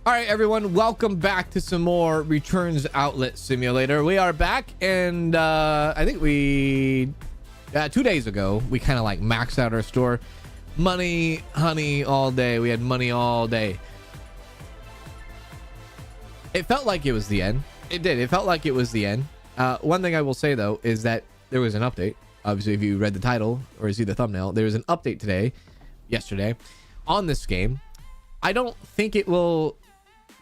All right, everyone, welcome back to some more Returns Outlet Simulator. We are back, and I think 2 days ago, we kind of like maxed out our store. Money, honey, all day. We had money all day. It felt like it was the end. It did. It felt like it was the end. One thing I will say, though, is that there was an update. Obviously, if you read the title or see the thumbnail, there was an update yesterday, on this game. I don't think it will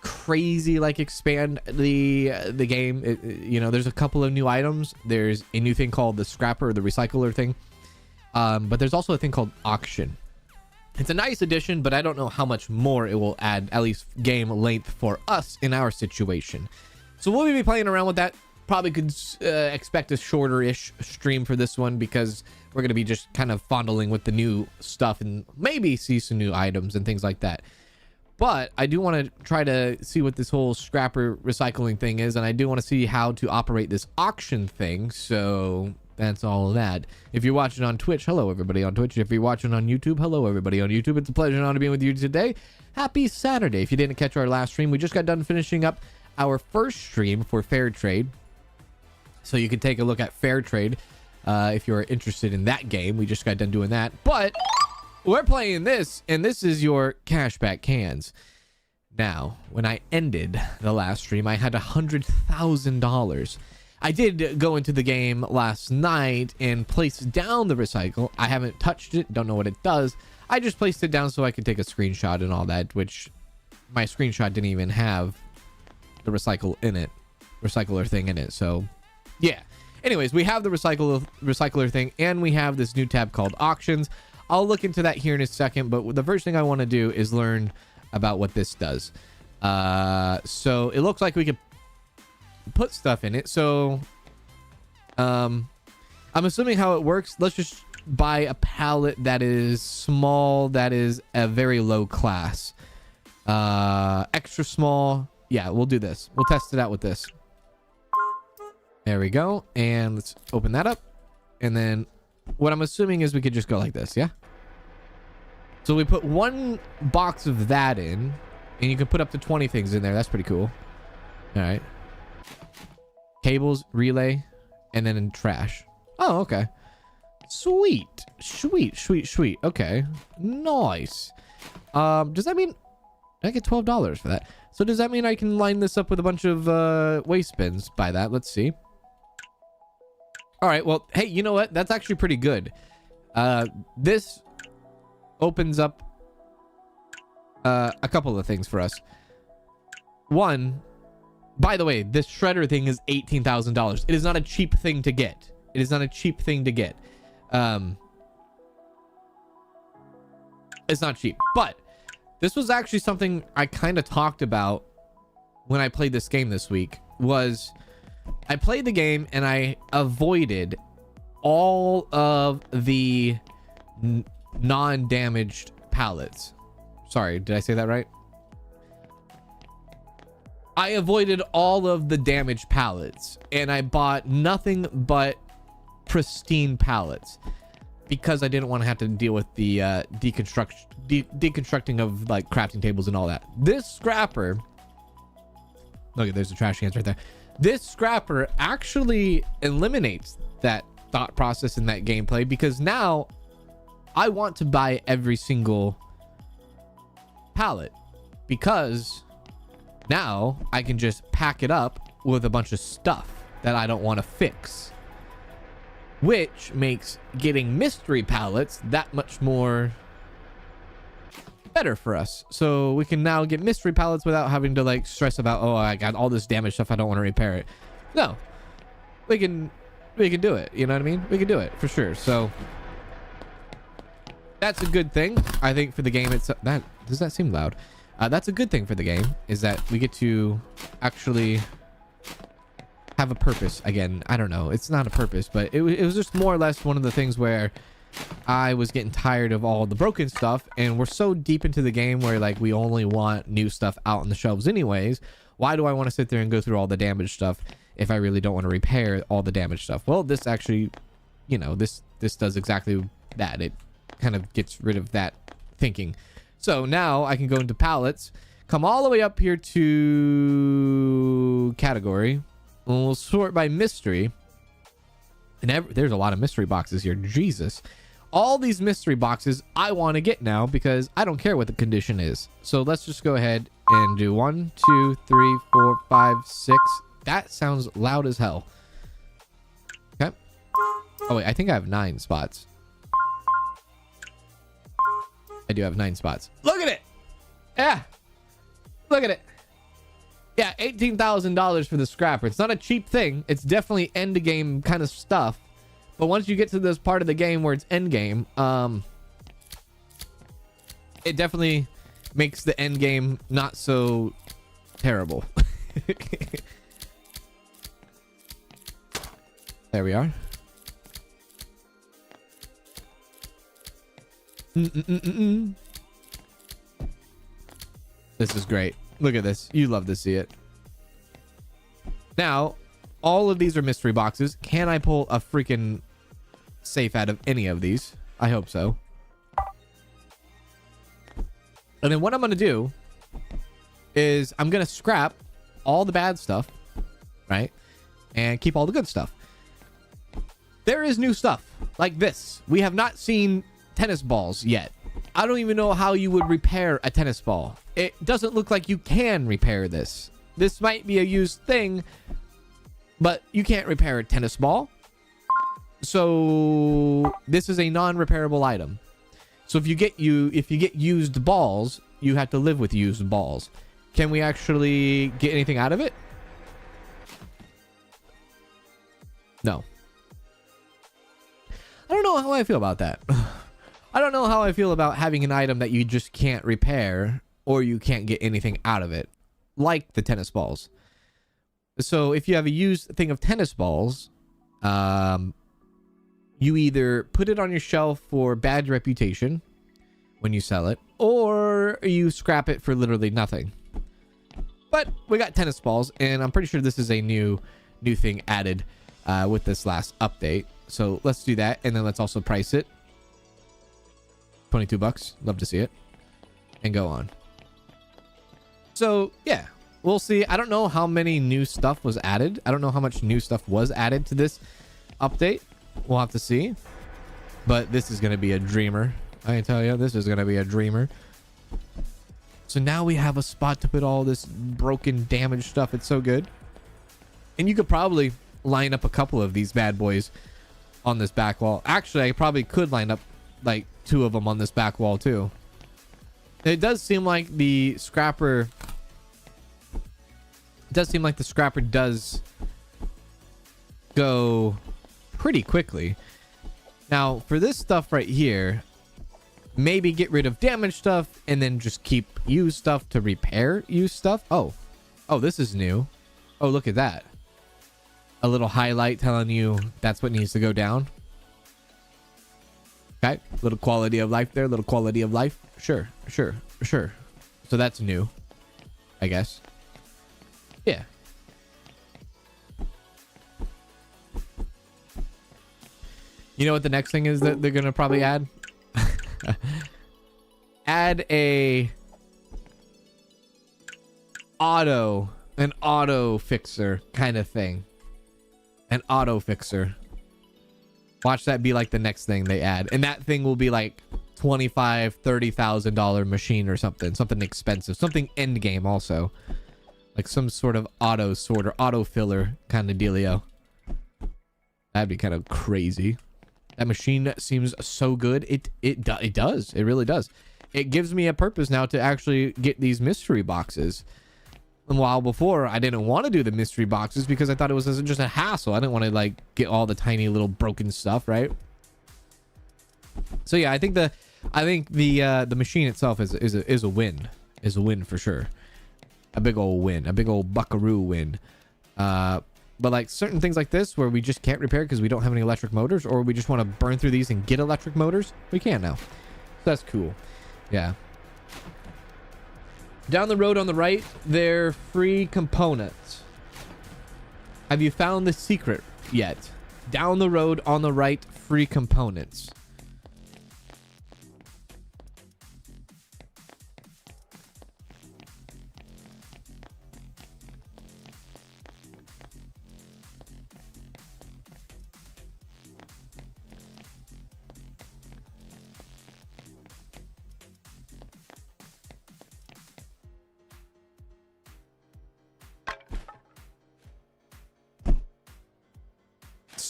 crazy like expand the game. You know, there's a couple of new items. There's a new thing called the scrapper or the recycler thing, but there's also a thing called auction. It's a nice addition, but I don't know how much more it will add, at least game length for us in our situation. So we'll be playing around with that. Probably could expect a shorter-ish stream for this one, because we're going to be just kind of fondling with the new stuff and maybe see some new items and things like that. But I do want to try to see what this whole scrapper recycling thing is, and I do want to see how to operate this auction thing. So that's all of that. If you're watching on Twitch, hello everybody on Twitch. If you're watching on YouTube, hello everybody on YouTube. It's a pleasure and honor to be with you today. Happy Saturday. If you didn't catch our last stream, we just got done finishing up our first stream for Fair Trade. So you can take a look at Fair Trade if you're interested in that game. We just got done doing that. But we're playing this, and this is your cashback cans. Now, when I ended the last stream, I had $100,000. I did go into the game last night and place down the recycle. I haven't touched it, don't know what it does. I just placed it down so I could take a screenshot and all that, which my screenshot didn't even have the recycler thing in it. So yeah, anyways, we have the recycler thing, and we have this new tab called auctions. I'll look into that here in a second, but the first thing I want to do is learn about what this does. So it looks like we could put stuff in it. So I'm assuming how it works. Let's just buy a pallet that is small, that is a very low class. Extra small. Yeah, we'll do this. We'll test it out with this. There we go. And let's open that up. And then what I'm assuming is we could just go like this, yeah? So we put one box of that in, and you can put up to 20 things in there. That's pretty cool. All right. Cables, relay, and then in trash. Oh, okay. Sweet. Sweet. Okay. Nice. Does that mean I get $12 for that? So does that mean I can line this up with a bunch of waste bins by that? Let's see. All right, well, hey, you know what? That's actually pretty good. This opens up a couple of things for us. One, by the way, this shredder thing is $18,000. It is not a cheap thing to get. It is not a cheap thing to get. It's not cheap, but this was actually something I kind of talked about when I played this game this week. Was I played the game and I avoided all of the non-damaged pallets. Sorry, did I say that right? I avoided all of the damaged pallets, and I bought nothing but pristine pallets because I didn't want to have to deal with the deconstructing of like crafting tables and all that. This scrapper, look, there's the trash cans right there. This scrapper actually eliminates that thought process in that gameplay, because now I want to buy every single pallet, because now I can just pack it up with a bunch of stuff that I don't want to fix, which makes getting mystery pallets that much more better for us. So we can now get mystery pallets without having to like stress about, oh, I got all this damaged stuff, I don't want to repair it. No, we can do it. You know what I mean? We can do it for sure. So that's a good thing, I think, for the game. It's that, does that seem loud? That's a good thing for the game, is that we get to actually have a purpose again. I don't know, it's not a purpose, but it was just more or less one of the things where I was getting tired of all the broken stuff, and we're so deep into the game where like we only want new stuff out on the shelves anyways. Why do I want to sit there and go through all the damaged stuff if I really don't want to repair all the damaged stuff? Well, this actually, you know, this does exactly that. It kind of gets rid of that thinking. So now I can go into pallets, come all the way up here to category, and we'll sort by mystery. And there's a lot of mystery boxes here. Jesus. All these mystery boxes I want to get now because I don't care what the condition is. So let's just go ahead and do 1, 2, 3, 4, 5, 6. That sounds loud as hell. Okay. Oh, wait. I think I have 9 spots. I do have 9 spots. Look at it. Yeah. Look at it. Yeah, $18,000 for the scrapper. It's not a cheap thing. It's definitely end game kind of stuff. But once you get to this part of the game where it's end game, it definitely makes the end game not so terrible. There we are. This is great. Look at this. You love to see it. Now, all of these are mystery boxes. Can I pull a freaking safe out of any of these? I hope so. And then what I'm going to do is I'm going to scrap all the bad stuff, right? And keep all the good stuff. There is new stuff like this. We have not seen tennis balls yet. I don't even know how you would repair a tennis ball. It doesn't look like you can repair this. This might be a used thing, but you can't repair a tennis ball. So this is a non-repairable item. So if you get used balls, you have to live with used balls. Can we actually get anything out of it? No. I don't know how I feel about that. I don't know how I feel about having an item that you just can't repair or you can't get anything out of it, like the tennis balls. So if you have a used thing of tennis balls, you either put it on your shelf for bad reputation when you sell it, or you scrap it for literally nothing. But we got tennis balls, and I'm pretty sure this is a new thing added with this last update. So let's do that, and then let's also price it. $22. Love to see it. And go on. So, yeah. We'll see. I don't know how many new stuff was added. I don't know how much new stuff was added to this update. We'll have to see. But this is going to be a dreamer. I can tell you, this is going to be a dreamer. So now we have a spot to put all this broken, damaged stuff. It's so good. And you could probably line up a couple of these bad boys on this back wall. Actually, I probably could line up like 2 of them on this back wall too. It does seem like the scrapper... It does seem like the scrapper does go pretty quickly. Now, for this stuff right here, maybe get rid of damaged stuff and then just keep used stuff to repair used stuff. Oh, this is new. Oh, look at that. A little highlight telling you that's what needs to go down. Okay, little quality of life there, little quality of life. Sure. So that's new, I guess. Yeah. You know what the next thing is that they're gonna probably add? Add an auto fixer kind of thing. An auto fixer. Watch that be like the next thing they add. And that thing will be like $25,000-$30,000 machine or something expensive, something end game also, like some sort of auto sorter, auto filler kind of dealio. That'd be kind of crazy. That machine seems so good. It does. It really does. It gives me a purpose now to actually get these mystery boxes. And while before I didn't want to do the mystery boxes because I thought it was just a hassle. I didn't want to like get all the tiny little broken stuff, right? So yeah, I think the machine itself is a win. Is a win for sure. A big old win. A big old buckaroo win. But like certain things like this where we just can't repair because we don't have any electric motors, or we just want to burn through these and get electric motors, we can now. So that's cool. Yeah. Down the road on the right, they're free components. Have you found the secret yet? Down the road on the right, free components.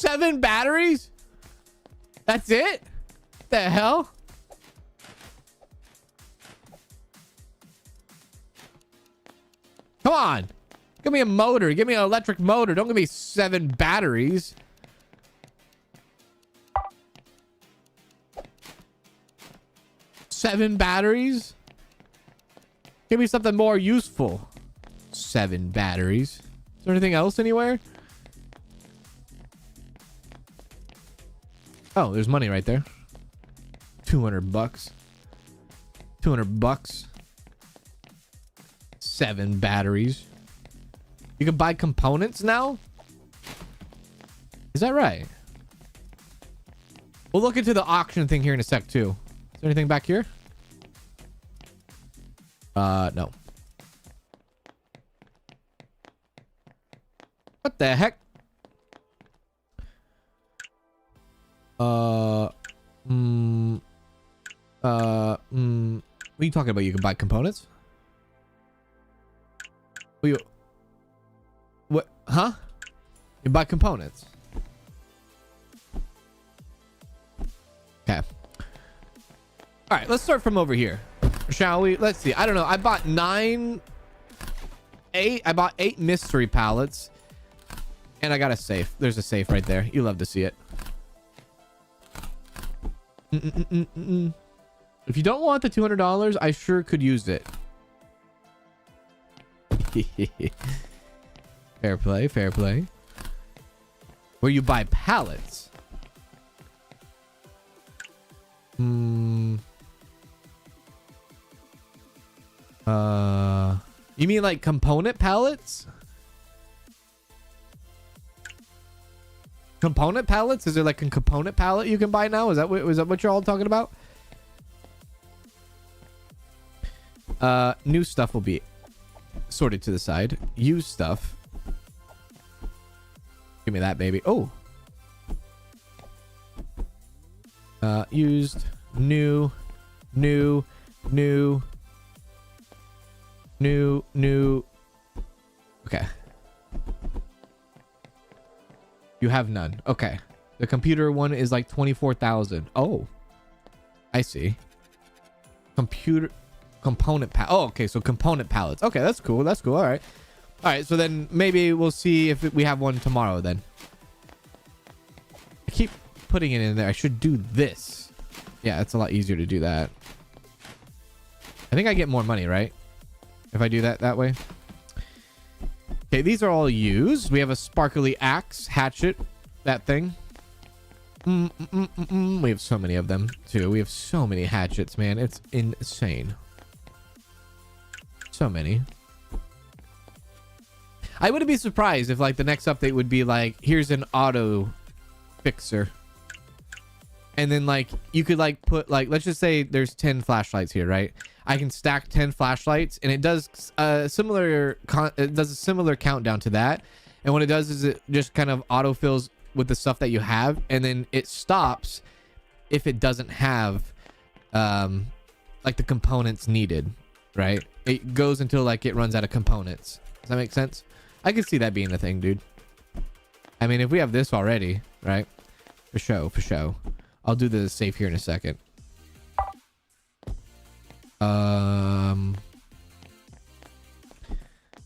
7 batteries? That's it? The hell? Come on. Give me a motor. Give me an electric motor. Don't give me 7 batteries. Seven batteries? Give me something more useful. 7 batteries. Is there anything else anywhere? Oh, there's money right there. 200 bucks. 200 bucks. 7 batteries. You can buy components now? Is that right? We'll look into the auction thing here in a sec too. Is there anything back here? No. What the heck? What are you talking about? You can buy components? What? Huh? You buy components. Okay. All right, let's start from over here. Shall we? Let's see. I don't know. I bought 8. I bought 8 mystery pallets. And I got a safe. There's a safe right there. You love to see it. If you don't want the $200, I sure could use it. Fair play, fair play. Where you buy pallets. You mean like component pallets? Component pallets? Is there like a component pallet you can buy now? Is that what you're all talking about? New stuff will be sorted to the side. Used stuff. Give me that, baby. Oh. Used, new. Okay. You have none. Okay. The computer one is like 24,000. Oh. I see. Component oh, okay. So component pallets. Okay, that's cool. That's cool. All right. All right. So then maybe we'll see if we have one tomorrow then. I keep putting it in there. I should do this. Yeah, it's a lot easier to do that. I think I get more money, right? If I do that way. Okay, these are all used. We have a sparkly axe, hatchet, that thing. We have so many of them too. We have so many hatchets, man. It's insane. So many. I wouldn't be surprised if like the next update would be like, here's an auto fixer. And then like you could like put like, let's just say there's 10 flashlights here, right? I can stack 10 flashlights and it does a similar countdown to that. And what it does is it just kind of autofills with the stuff that you have, and then it stops if it doesn't have like the components needed, right? It goes until like it runs out of components. Does that make sense? I could see that being a thing, dude. I mean, if we have this already, right? For show. I'll do the safe here in a second.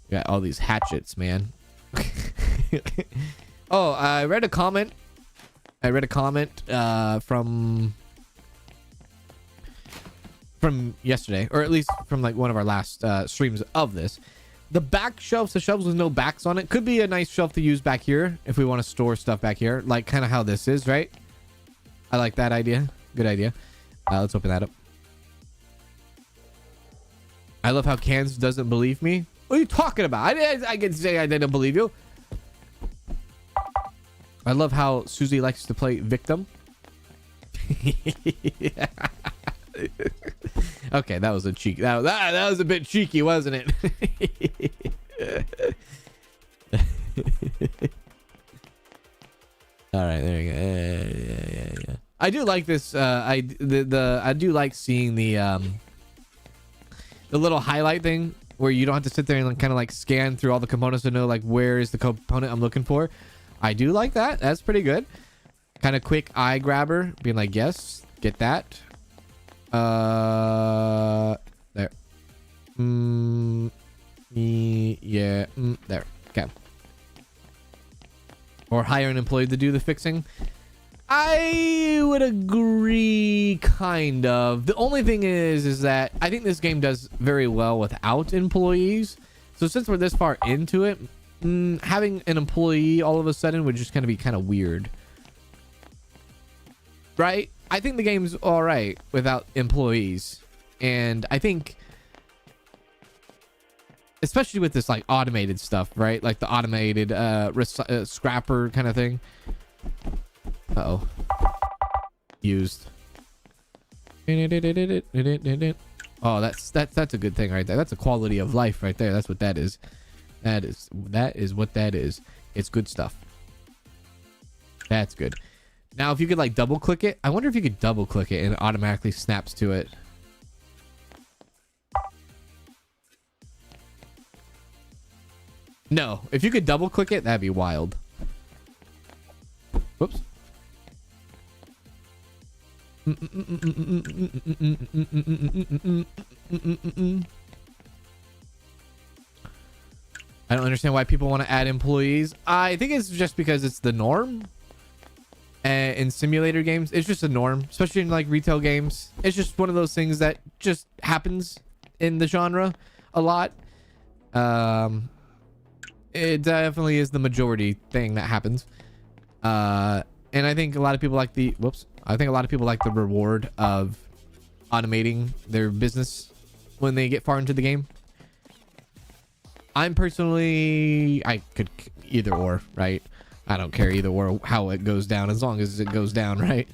Got all these hatchets, man. Oh, I read a comment. From yesterday, or at least from like one of our last streams of this. The back shelves, the shelves with no backs on it, could be a nice shelf to use back here if we want to store stuff back here, like kind of how this is, right? I like that idea. Good idea. Let's open that up. I love how Kanz doesn't believe me. What are you talking about? I can say I didn't believe you. I love how Susie likes to play victim. Okay, that was a cheek. That was a bit cheeky, wasn't it? All right, there you go. Yeah. I do like this. I do like seeing the little highlight thing where you don't have to sit there and kind of like scan through all the components to know like where is the component I'm looking for. I do like that. That's pretty good. Kind of quick eye grabber, being like, yes, get that. There. Yeah, there. Okay. Or hire an employee to do the fixing. I would agree, kind of. The only thing is that I think this game does very well without employees. So since we're this far into it, having an employee all of a sudden would just kind of be kind of weird. Right? I think the game's all right without employees. And I think, especially with this like automated stuff, right? Like the automated scrapper kind of thing. Uh-oh. Used. Oh, that's a good thing right there. That's a quality of life right there. That's what that is. That is what that is. It's good stuff. That's good. Now, if you could like double click it, I wonder if you could double click it and it automatically snaps to it. No, if you could double click it, that'd be wild. Whoops. I don't understand why people want to add employees. I think it's just because it's the norm. In simulator games, it's just a norm, especially in like retail games. It's just one of those things that just happens in the genre a lot. It definitely is the majority thing that happens. And I think a lot of people like the reward of automating their business when they get far into the game. I'm personally, I could either or, right? I don't care either or how it goes down, as long as it goes down, right?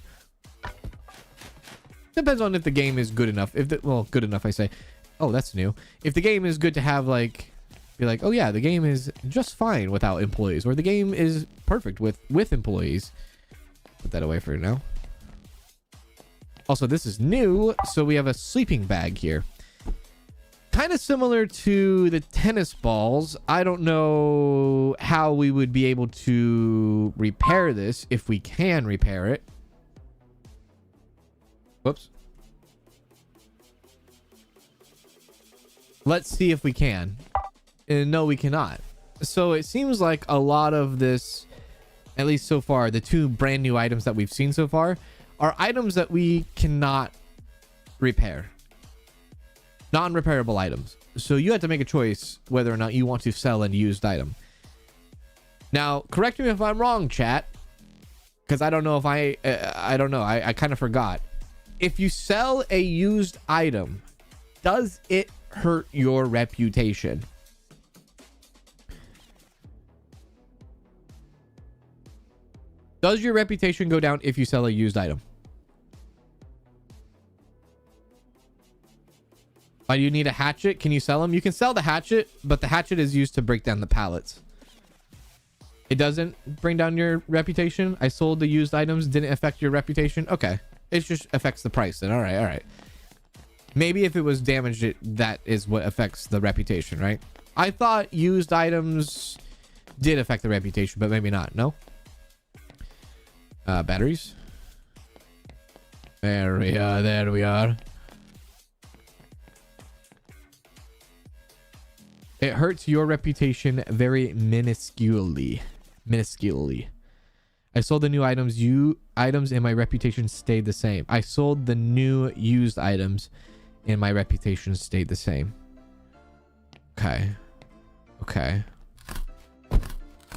Depends on if the game is good enough. Good enough, I say. Oh, that's new. If the game is good to have, like, be like, oh yeah, the game is just fine without employees, or the game is perfect with employees. Put that away for now. Also, this is new, so we have a sleeping bag here. Kind of similar to the tennis balls. I don't know how we would be able to repair this, if we can repair it. Whoops. Let's see if we can. No, we cannot. So it seems like a lot of this, at least so far, the two brand new items that we've seen so far are items that we cannot repair. Non-repairable items. So you have to make a choice whether or not you want to sell a used item. Now, correct me if I'm wrong, chat, because I don't know if I don't know. I kind of forgot. If you sell a used item, does it hurt your reputation? Does your reputation go down if you sell a used item? Why do you need a hatchet? Can you sell them? You can sell the hatchet, but the hatchet is used to break down the pallets. It doesn't bring down your reputation. I sold the used items. Didn't affect your reputation. Okay. It just affects the price then. All right. All right. Maybe if it was damaged, that is what affects the reputation, right? I thought used items did affect the reputation, but maybe not. No? Batteries. There we are. There we are. It hurts your reputation very minusculely. I sold the new items. Items and my reputation stayed the same. I sold the new used items and my reputation stayed the same. Okay. Okay.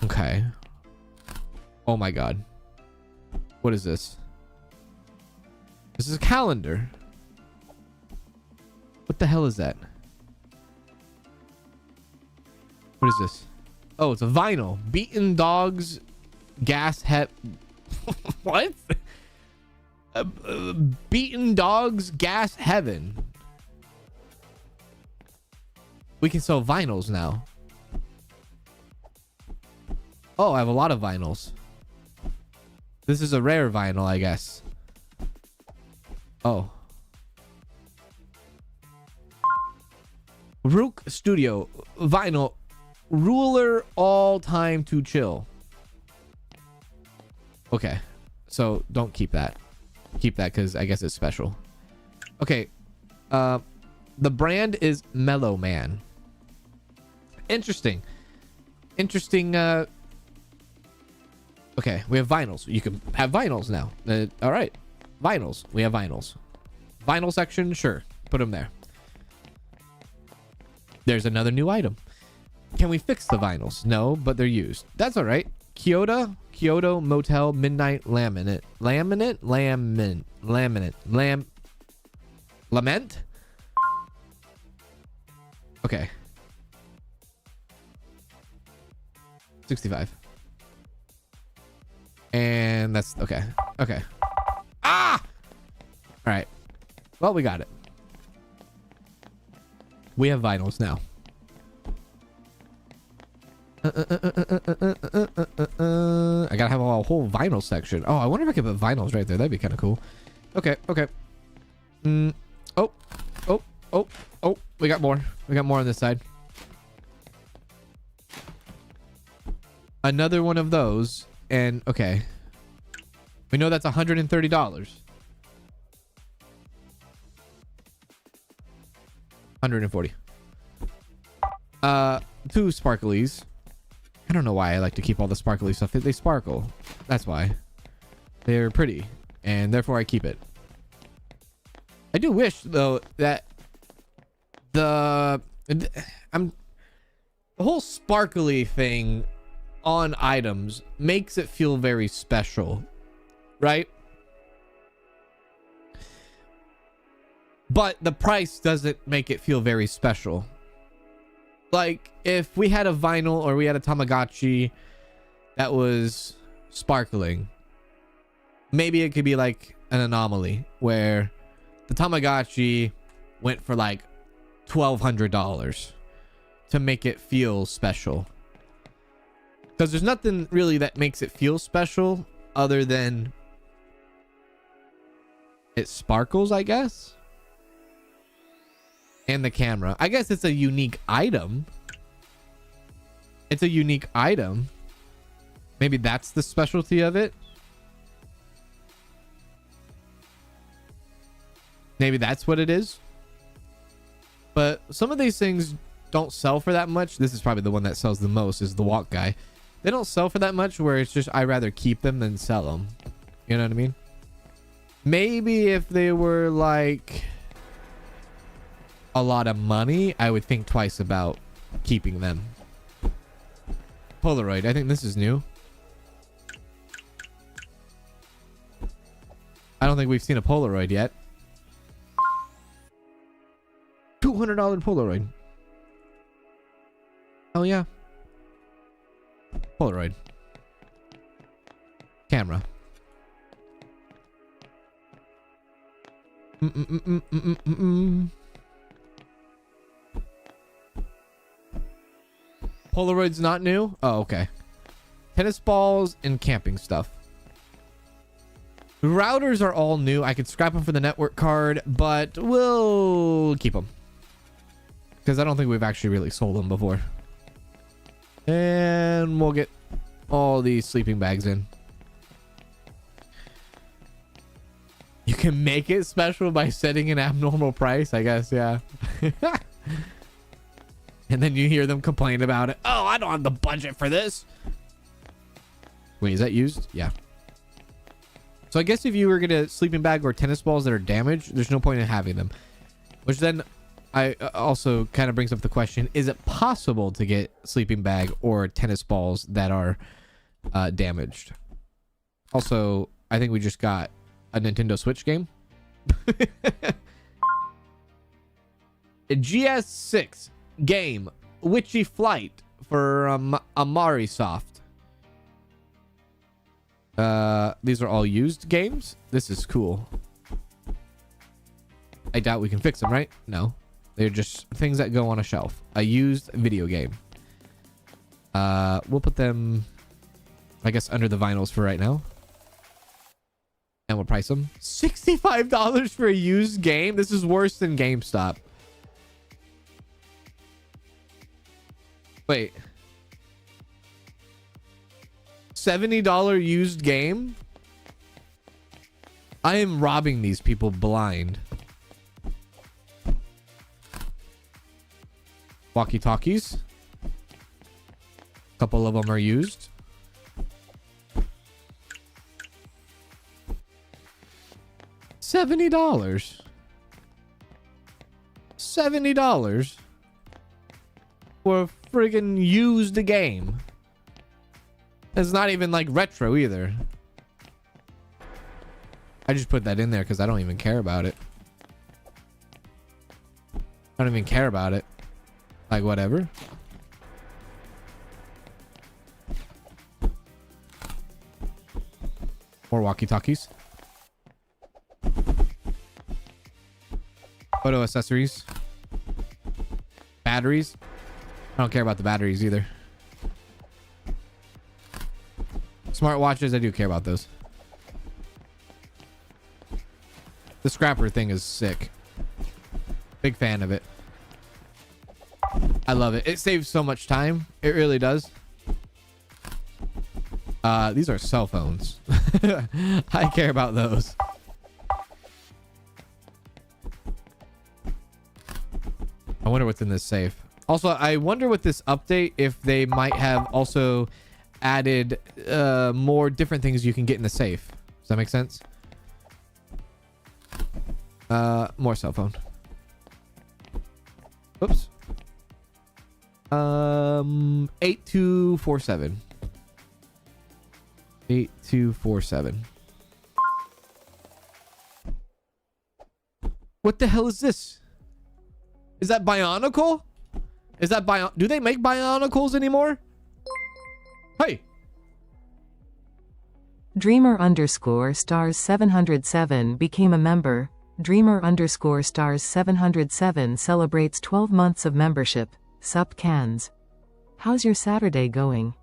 Okay. Oh my god. What is this? This is a calendar. What the hell is that? What is this? Oh, it's a vinyl. Beaten dogs, gas what? Beaten dogs, gas heaven. We can sell vinyls now. Oh, I have a lot of vinyls. This is a rare vinyl, I guess. Oh. Rook Studio vinyl. Ruler all time to chill. Okay, so don't keep that. Keep that because I guess it's special. Okay, the brand is Mellow Man. Interesting. Okay, we have vinyls. You can have vinyls now. All right, vinyls. We have vinyls. Vinyl section, sure. Put them there. There's another new item. Can we fix the vinyls? No, but they're used. That's all right. Kyoto Motel Midnight Lament. Okay. 65. And that's okay. Okay. Ah! All right. Well, we got it. We have vinyls now. I gotta have a whole vinyl section. Oh, I wonder if I could put vinyls right there. That'd be kind of cool. Okay. Oh. We got more. We got more on this side. Another one of those. And okay. We know that's $130. 140. Two sparklies. I don't know why I like to keep all the sparkly stuff. They sparkle. That's why. They're pretty. And therefore I keep it. I do wish though that the whole sparkly thing on items makes it feel very special, right? But the price doesn't make it feel very special. Like if we had a vinyl or we had a Tamagotchi that was sparkling, maybe it could be like an anomaly where the Tamagotchi went for like $1,200 to make it feel special. Because there's nothing really that makes it feel special other than it sparkles, I guess. And the camera. I guess it's a unique item. It's a unique item. Maybe that's the specialty of it. Maybe that's what it is. But some of these things don't sell for that much. This is probably the one that sells the most, is the walk guy. They don't sell for that much, where it's just I'd rather keep them than sell them. You know what I mean? Maybe if they were like a lot of money, I would think twice about keeping them. Polaroid. I think this is new. I don't think we've seen a Polaroid yet. $200 Polaroid. Oh yeah. Polaroid. Camera. Polaroid's not new? Oh, okay. Tennis balls and camping stuff. Routers are all new. I could scrap them for the network card, but we'll keep them. Because I don't think we've actually really sold them before. And we'll get all these sleeping bags in. You can make it special by setting an abnormal price, I guess, yeah. And then you hear them complain about it. Oh, I don't have the budget for this. Wait, is that used? Yeah. So I guess if you were going to sleeping bag or tennis balls that are damaged, there's no point in having them. Which then I also kind of brings up the question, is it possible to get sleeping bag or tennis balls that are damaged? Also, I think we just got a Nintendo Switch game. A GS6 game, Witchy Flight for Amari Soft. These are all used games. This is cool. I doubt we can fix them, right? No. They're just things that go on a shelf. A used video game. We'll put them, I guess, under the vinyls for right now. And we'll price them. $65 for a used game? This is worse than GameStop. Wait. $70 used game? I am robbing these people blind. Walkie-talkies. A couple of them are used. $70. $70 for a friggin' used game. It's not even like retro either. I just put that in there because I don't even care about it. I don't even care about it. Like, whatever. More walkie-talkies. Photo accessories. Batteries. I don't care about the batteries either. Smartwatches, I do care about those. The scrapper thing is sick. Big fan of it. I love it. It saves so much time. It really does. These are cell phones. I care about those. I wonder what's in this safe. Also, I wonder with this update if they might have also added more different things you can get in the safe. Does that make sense? More cell phone. Oops. 8247. 8247. What the hell is this? Is that Bionicle? Is that do they make Bionicles anymore? Hey. Dreamer _ stars 707 became a member. Dreamer _ stars 707 celebrates 12 months of membership. Sup Kanz. How's your Saturday going?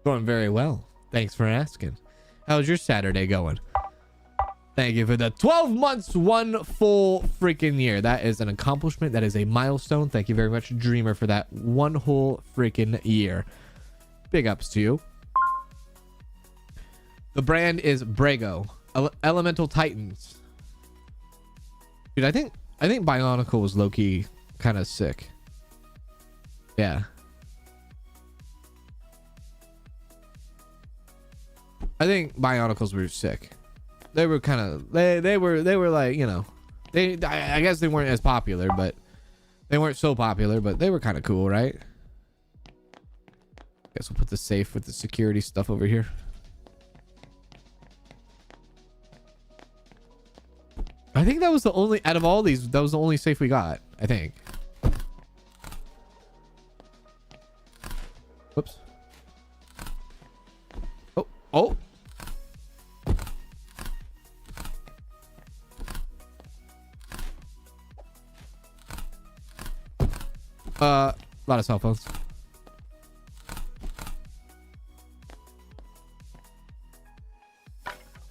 Going very well. Thanks for asking. How's your Saturday going? Thank you for the 12 months, one full freaking year. That is an accomplishment. That is a milestone. Thank you very much, Dreamer, for that one whole freaking year. Big ups to you. The brand is Brago. Elemental Titans. Dude, I think Bionicle was low-key kind of sick. Yeah. I think Bionicles were sick. They were kind of they were like, you know, I guess they weren't as popular, but they weren't so popular, but they were kind of cool, right? Guess we'll put the safe with the security stuff over here. I think that was the only out of all these, that was the only safe we got, I think. Whoops. Oh. A lot of cell phones.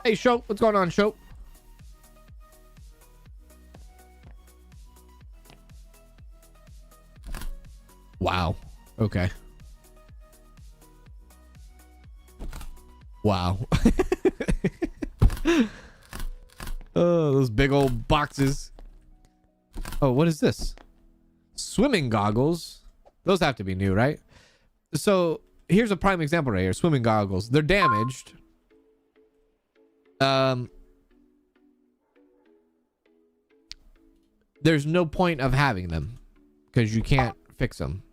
Hey, Show, what's going on, Show? Wow. Okay. Wow. Oh, those big old boxes. Oh, what is this? Swimming goggles. Those have to be new, right? So here's a prime example right here. Swimming goggles. They're damaged. There's no point of having them because you can't fix them.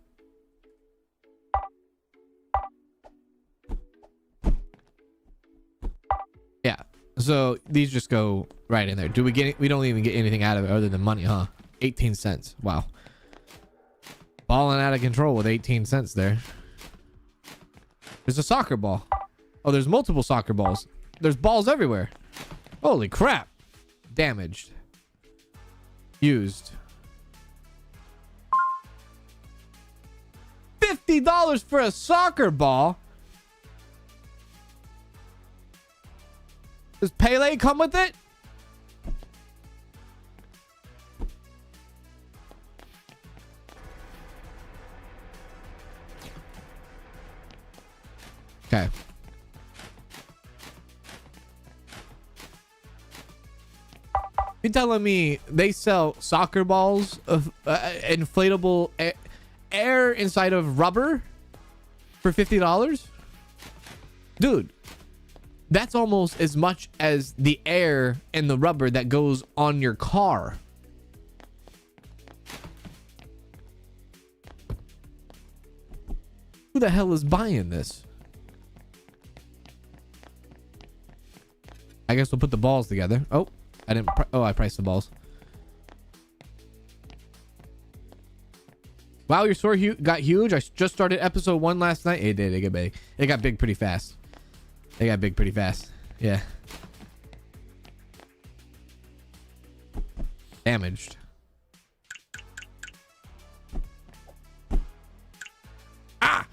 Yeah. So these just go right in there. Do we get it? We don't even get anything out of it other than money, huh? 18 cents. Wow. Balling out of control with 18 cents there. There's a soccer ball. Oh, there's multiple soccer balls. There's balls everywhere. Holy crap. Damaged. Used. $50 for a soccer ball? Does Pele come with it? Okay. You're telling me they sell soccer balls of inflatable air inside of rubber for $50? Dude, that's almost as much as the air and the rubber that goes on your car. Who the hell is buying this? I guess we'll put the balls together. Oh, I didn't. I priced the balls. Wow, your store got huge. I just started episode 1 last night. It did. It got big. It got big pretty fast. They got big pretty fast. Yeah. Damaged. Ah!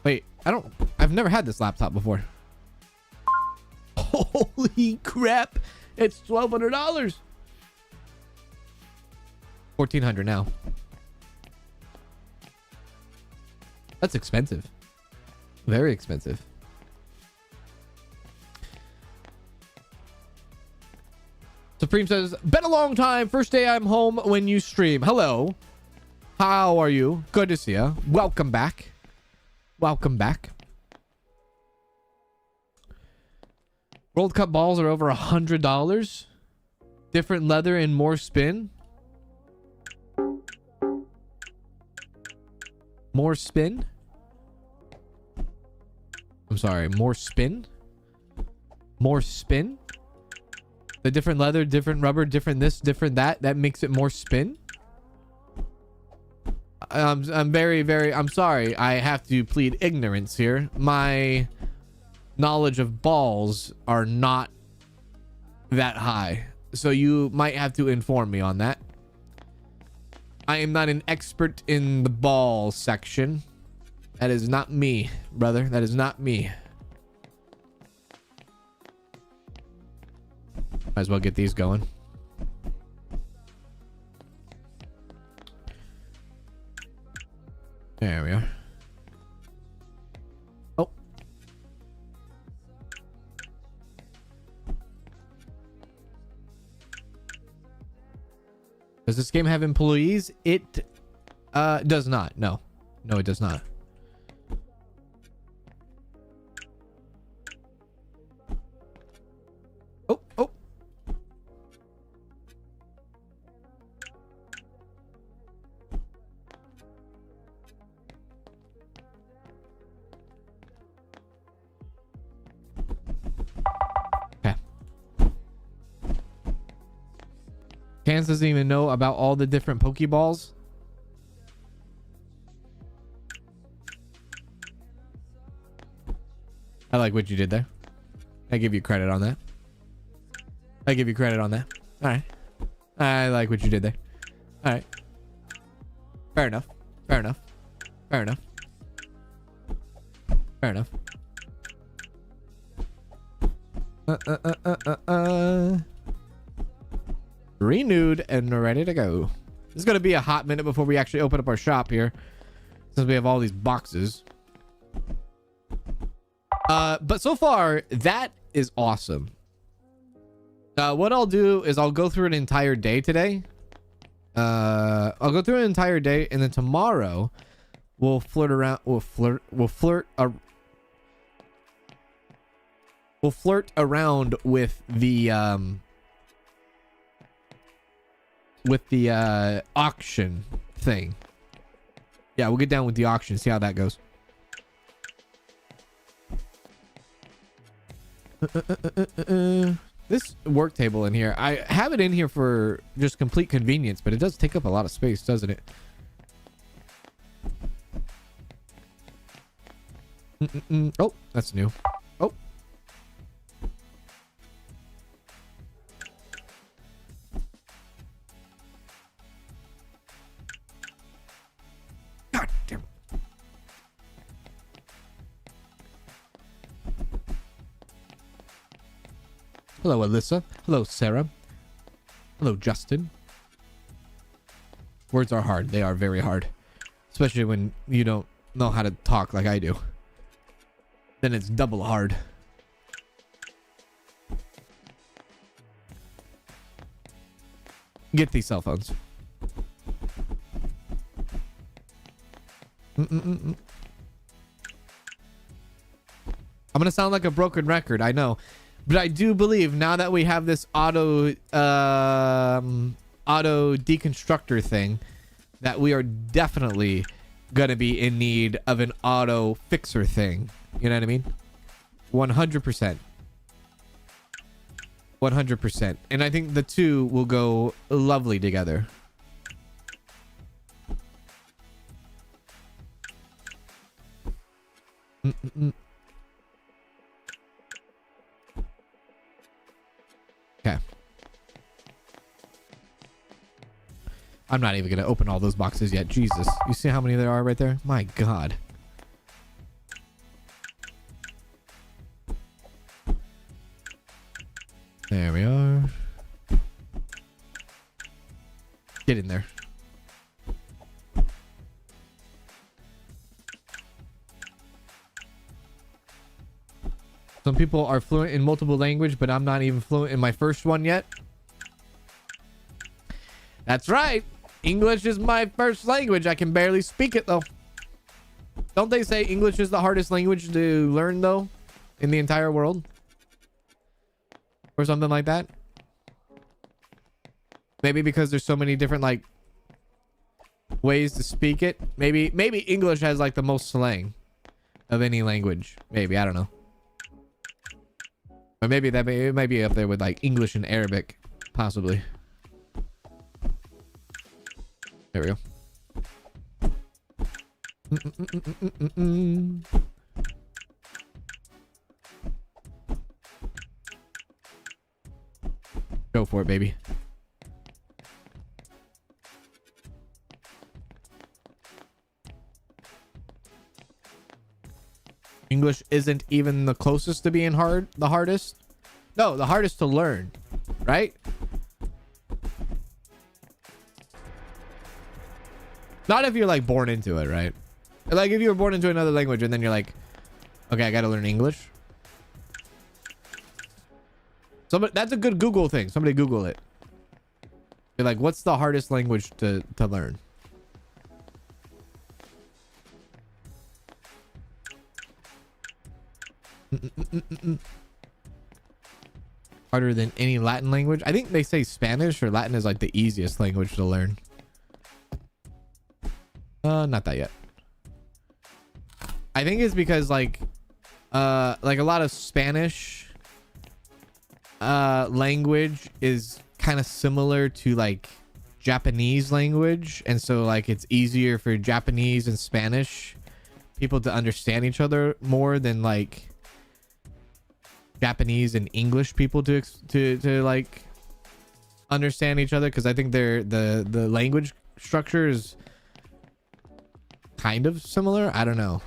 Wait, I've never had this laptop before. Holy crap. It's $1,200. $1,400 now. That's expensive. Very expensive. Supreme says, been a long time. First day I'm home when you stream. Hello. How are you? Good to see you. Welcome back. Welcome back. World Cup balls are over $100. Different leather and more spin. More spin? I'm sorry, more spin? More spin? The different leather, different rubber, different this, different that. That makes it more spin? I'm sorry. I have to plead ignorance here. My knowledge of balls are not that high. So you might have to inform me on that. I am not an expert in the ball section. That is not me, brother. That is not me. Might as well get these going. There we are. Oh. Does this game have employees? It does not. No. No, it does not. Oh, oh. Kans doesn't even know about all the different Pokeballs. I like what you did there. I give you credit on that. I give you credit on that. All right. I like what you did there. All right. Fair enough. Fair enough. Fair enough. Fair enough. Renewed and ready to go. This is going to be a hot minute before we actually open up our shop here, since we have all these boxes. But so far, that is awesome. What I'll do is I'll go through an entire day today. I'll go through an entire day, and then tomorrow we'll flirt around. We'll flirt around with the auction thing. Yeah, we'll get down with the auction, see how that goes. This work table in here, I have it in here for just complete convenience, but it does take up a lot of space, doesn't it? Oh, that's new. Oh. God damn. Hello, Alyssa. Hello, Sarah. Hello, Justin. Words are hard. They are very hard. Especially when you don't know how to talk like I do. Then it's double hard. Get these cell phones. I'm gonna sound like a broken record, I know, but I do believe now that we have this auto deconstructor thing, that we are definitely gonna be in need of an auto fixer thing. You know what I mean? 100%. 100%. And I think the two will go lovely together. Okay. I'm not even going to open all those boxes yet. Jesus. You see how many there are right there? My God. There we are. Get in there. Some people are fluent in multiple language, but I'm not even fluent in my first one yet. That's right. English is my first language. I can barely speak it, though. Don't they say English is the hardest language to learn, though, in the entire world? Or something like that? Maybe because there's so many different, like, ways to speak it. Maybe English has, like, the most slang of any language. Maybe, I don't know. Or maybe it might be up there with, like, English and Arabic. Possibly. There we go. Go for it, baby. English isn't even the closest to being the hardest. No, the hardest to learn, right? Not if you're like born into it, right? Like if you were born into another language and then you're like, okay, I gotta learn English. Somebody, that's a good Google thing. Somebody Google it. You're like, what's the hardest language to learn? Harder than any Latin language? I think they say Spanish or Latin is like the easiest language to learn. Not that yet. I think it's because like a lot of Spanish language is kind of similar to like Japanese language, and so like it's easier for Japanese and Spanish people to understand each other more than like Japanese and English people to like understand each other, because I think the language structure is kind of similar. I don't know.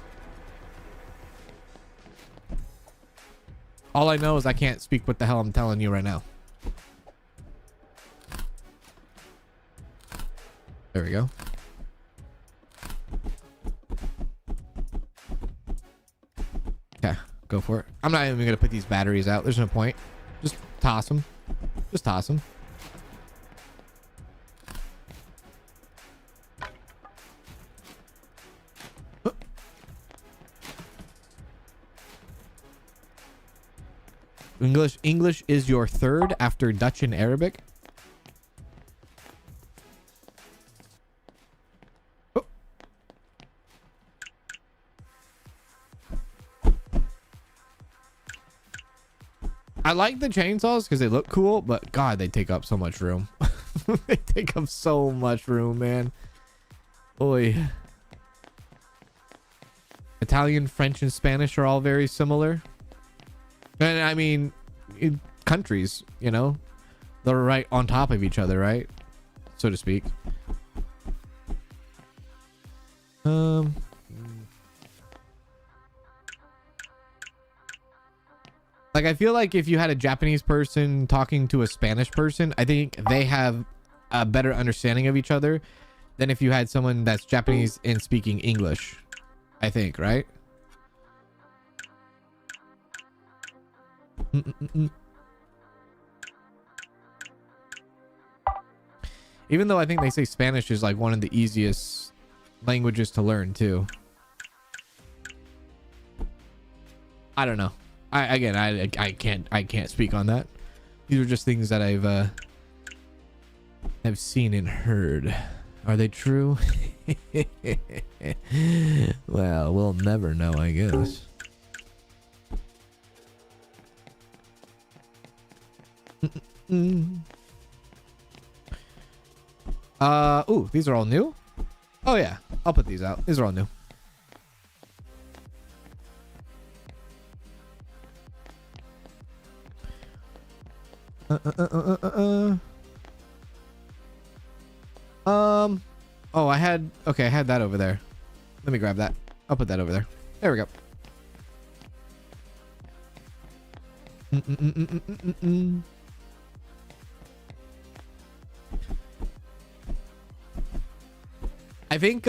All I know is I can't speak what the hell I'm telling you right now. There we go. Okay, go for it. I'm not even gonna put these batteries out. There's no point. Just toss them. Just toss them. English is your third after Dutch and Arabic. Oh. I like the chainsaws because they look cool, but God, they take up so much room. They take up so much room, man. Oy. Italian, French, and Spanish are all very similar. And I mean, countries, you know, they're right on top of each other, right? So to speak. Like I feel like if you had a Japanese person talking to a Spanish person, I think they have a better understanding of each other than if you had someone that's Japanese and speaking English. I think, right? Even though I think they say Spanish is like one of the easiest languages to learn too. I don't know. I can't speak on that. These are just things that I've seen and heard. Are they true? Well, we'll never know, I guess. Ooh, these are all new? Oh yeah, I'll put these out. These are all new. Oh, I had that over there. Let me grab that. I'll put that over there. There we go. I think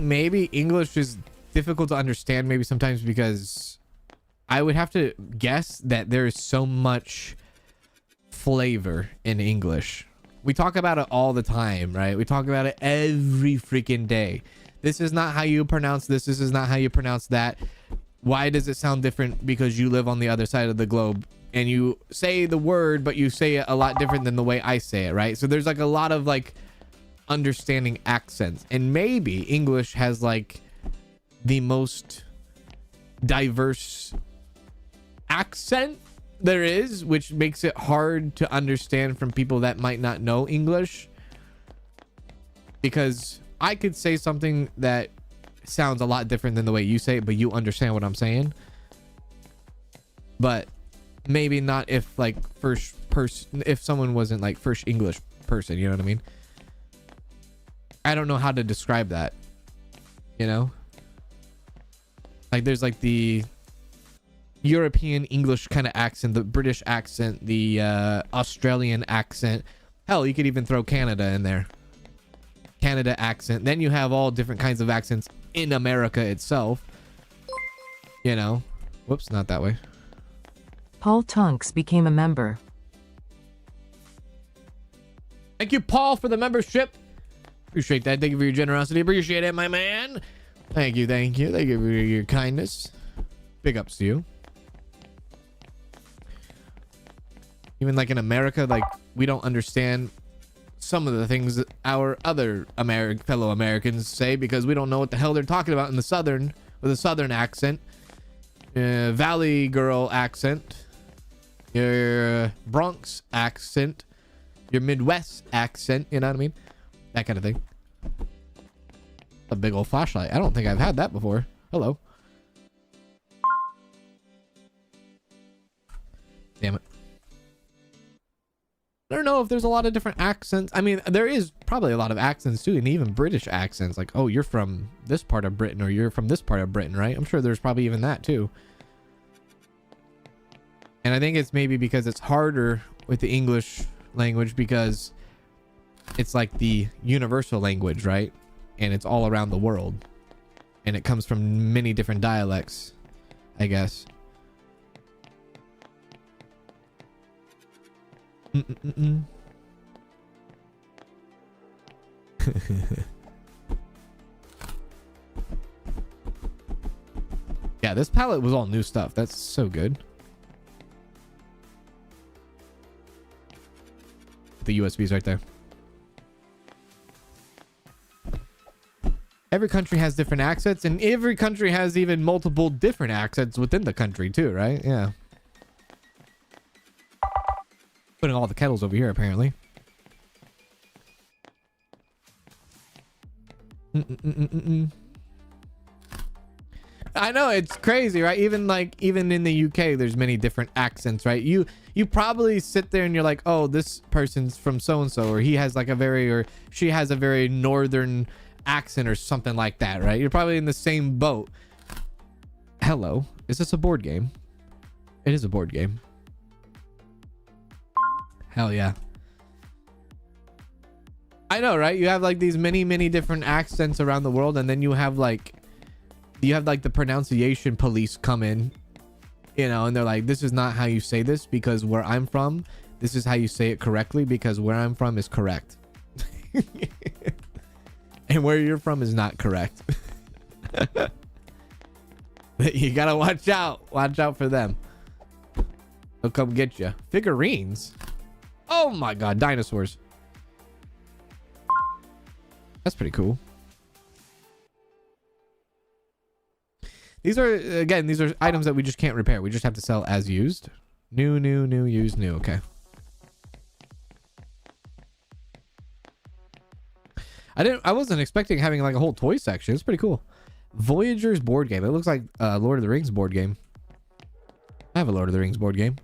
maybe English is difficult to understand maybe sometimes because I would have to guess that there is so much flavor in English. We talk about it all the time, right? We talk about it every freaking day. This is not how you pronounce this. This is not how you pronounce that. Why does it sound different? Because you live on the other side of the globe and you say the word, but you say it a lot different than the way I say it, right? So there's like a lot of like understanding accents, and maybe English has like the most diverse accent there is, which makes it hard to understand from people that might not know English, because I could say something that sounds a lot different than the way you say it, but you understand what I'm saying. But maybe not if like if someone wasn't like first English person, you know what I mean? I don't know how to describe that, you know? Like there's like the European English kind of accent, the British accent, the Australian accent. Hell, you could even throw Canada in there. Canada accent. Then you have all different kinds of accents in America itself. You know? Whoops, not that way. Paul Tunks became a member. Thank you, Paul, for the membership. Appreciate that. Thank you for your generosity. Appreciate it, my man. Thank you, thank you. Thank you for your kindness. Big ups to you. Even like in America, like we don't understand some of the things that our other fellow Americans say because we don't know what the hell they're talking about in the southern with a southern accent, Valley girl accent, your Bronx accent, your Midwest accent. You know what I mean? That kind of thing. A big old flashlight. I don't think I've had that before. Hello. Damn it. I don't know if there's a lot of different accents. I mean, there is probably a lot of accents too, and even British accents. Like, oh, you're from this part of Britain, or you're from this part of Britain, right? I'm sure there's probably even that too. And I think it's maybe because it's harder with the English language because it's like the universal language, right? And it's all around the world. And it comes from many different dialects, I guess. Yeah, this palette was all new stuff. That's so good. The USB's right there. Every country has different accents, and every country has even multiple different accents within the country too, right? Yeah. Putting all the kettles over here, apparently. I know, it's crazy, right? Even in the UK, there's many different accents, right? You probably sit there and you're like, oh, this person's from so-and-so, or he has like a very, or she has a very northern accent or something like that, right? You're probably in the same boat. Hello, is this a board game? It is a board game. Hell yeah. I know, right? You have like these many different accents around the world, and then you have like the pronunciation police come in, you know, and they're like, this is not how you say this because where I'm from, this is how you say it correctly because where I'm from is correct. And where you're from is not correct. You gotta watch out. Watch out for them. They'll come get you. Figurines. Oh my god, dinosaurs. That's pretty cool. These are, again, these are items that we just can't repair. We just have to sell as used. New, used, new. Okay. I wasn't expecting having like a whole toy section. It's pretty cool. Voyager's board game. It looks like Lord of the Rings board game. I have a Lord of the Rings board game.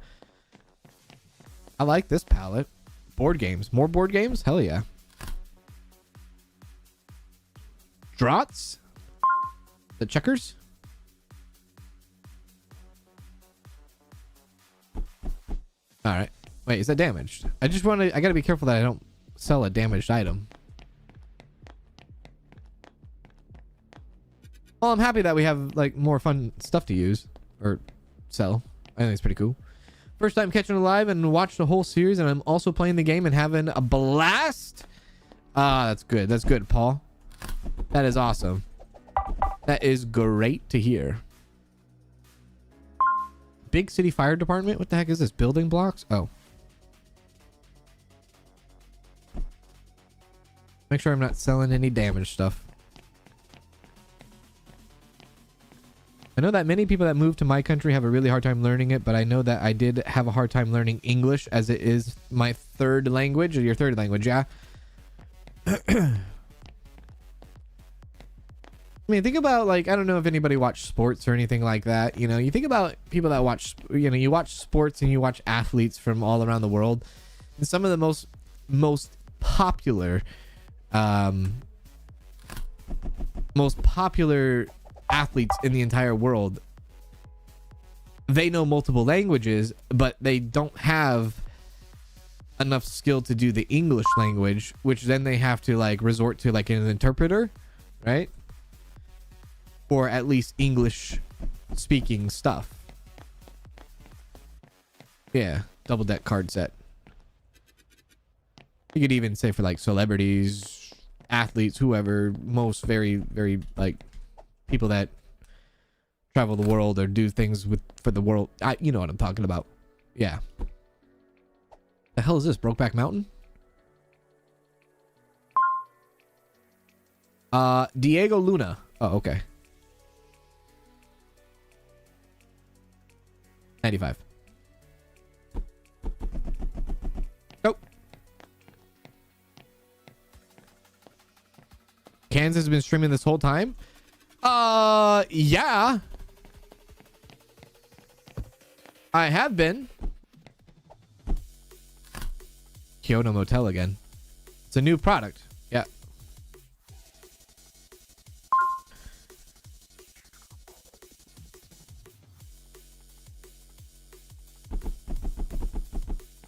I like this palette. Board games. More board games? Hell yeah. Draughts? The checkers? Alright. Wait, is that damaged? I gotta be careful that I don't sell a damaged item. Well, I'm happy that we have like more fun stuff to use or sell. I think it's pretty cool. First time catching it live and watched the whole series, and I'm also playing the game and having a blast. Ah, that's good. That's good, Paul. That is awesome. That is great to hear. Big City Fire Department? What the heck is this? Building blocks? Oh. Make sure I'm not selling any damaged stuff. I know that many people that move to my country have a really hard time learning it, but I know that I did have a hard time learning English as it is my third language. Or your third language, yeah? I mean, think about, like, I don't know if anybody watched sports or anything like that. You know, you think about people that watch, you know, you watch sports and you watch athletes from all around the world. And some of the most popular athletes in the entire world, they know multiple languages, but they don't have enough skill to do the English language, which then they have to like resort to like an interpreter, right? Or at least English speaking stuff. Yeah, double deck card set. You could even say for like celebrities, athletes, whoever, most very like people that travel the world or do things for the world. You know what I'm talking about. Yeah. The hell is this? Brokeback Mountain? Diego Luna. Oh, okay. 95. Nope. Kansas has been streaming this whole time? Yeah. I have been. Kyoto Motel again. It's a new product. Yeah.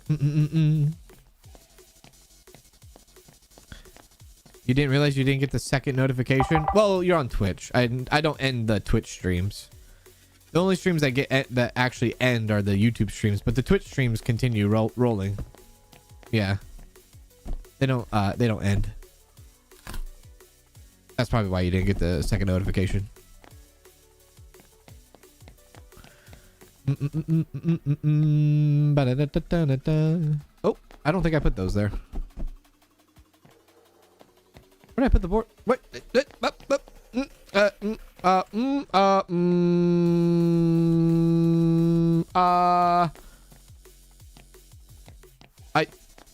You didn't realize you didn't get the second notification? Well, you're on Twitch. I don't end the Twitch streams. The only streams that actually end are the YouTube streams, but the Twitch streams continue rolling. Yeah. They don't end. That's probably why you didn't get the second notification. Oh, I don't think I put those there. Where did I put the board? What?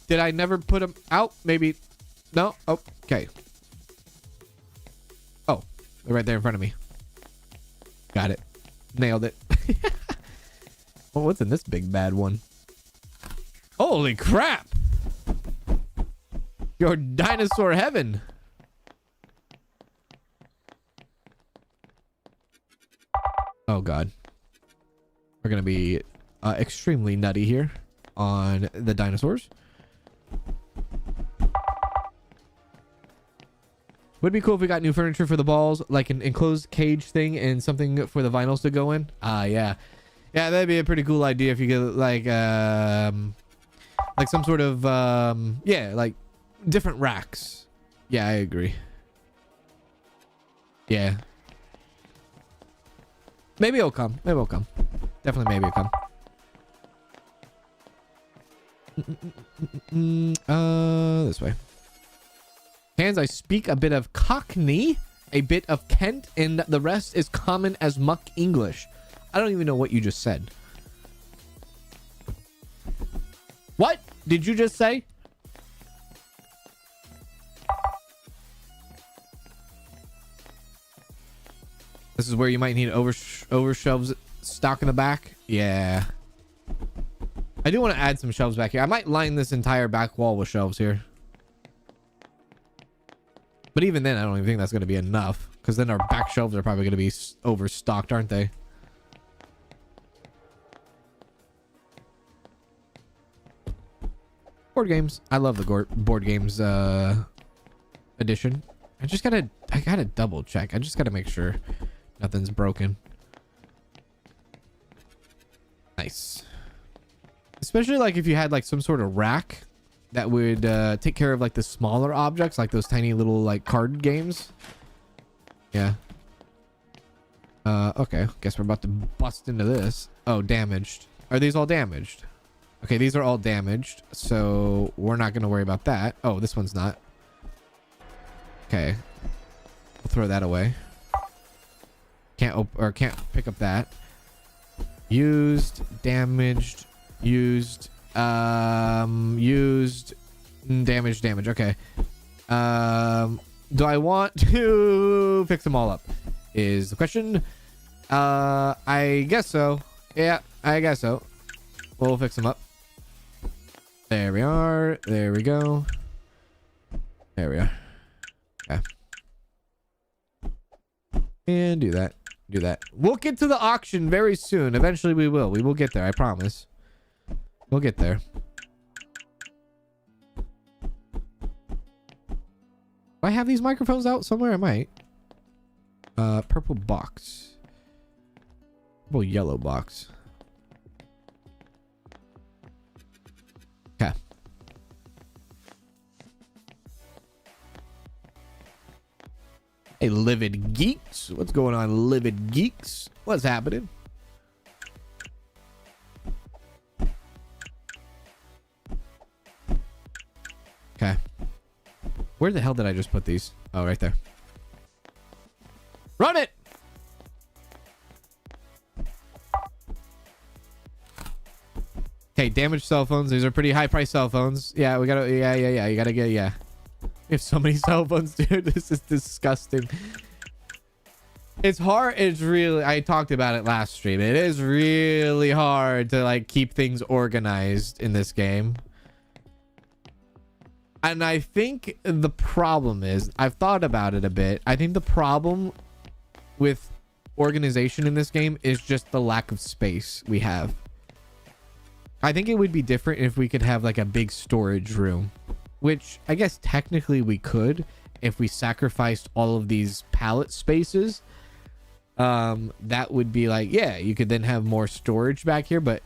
Did I never put them out? Maybe. No? Okay. Oh, they're right there in front of me. Got it. Nailed it. Oh, what's in this big bad one? Holy crap! Your dinosaur heaven. Oh god. We're gonna be extremely nutty here on the dinosaurs. Would be cool if we got new furniture for the balls, like an enclosed cage thing and something for the vinyls to go in. Yeah. Yeah, that'd be a pretty cool idea if you get like some sort of yeah, like different racks. Yeah, I agree. Yeah. Maybe it'll come. Maybe it'll come. Definitely maybe it'll come. This way. Hands, I speak a bit of Cockney, a bit of Kent, and the rest is common as muck English. I don't even know what you just said. What did you just say? This is where you might need over shelves stock in the back. Yeah. I do want to add some shelves back here. I might line this entire back wall with shelves here. But even then, I don't even think that's going to be enough. Because then our back shelves are probably going to be overstocked, aren't they? Board games. I love the board games edition. I gotta double check. I just gotta make sure nothing's broken. Nice. Especially like if you had like some sort of rack that would take care of like the smaller objects, like those tiny little like card games. Yeah. Okay. Guess we're about to bust into this. Oh, damaged. Are these all damaged? Okay, these are all damaged, so we're not gonna worry about that. Oh, this one's not. Okay. We'll throw that away. Can't pick up that. Used, damaged, used, used, damage. Okay. Do I want to fix them all up? Is the question. I guess so. Yeah, I guess so. We'll fix them up. There we are. There we go. There we are. Okay. And do that. Do that. We'll get to the auction very soon. Eventually we will. We will get there. I promise. We'll get there. Do I have these microphones out somewhere? I might. Purple box. Purple yellow box. Okay. Hey, Livid Geeks. What's going on, Livid Geeks? What's happening? Okay. Where the hell did I just put these? Oh, right there. Run it! Okay, damaged cell phones. These are pretty high price cell phones. Yeah, we gotta, yeah. You gotta get, yeah. We have so many cell phones, dude. This is disgusting. It's hard. It's really, I talked about it last stream. It is really hard to like keep things organized in this game. And I think the problem is, I've thought about it a bit. I think the problem with organization in this game is just the lack of space we have. I think it would be different if we could have like a big storage room, which I guess technically we could if we sacrificed all of these pallet spaces. That would be like, yeah, you could then have more storage back here. But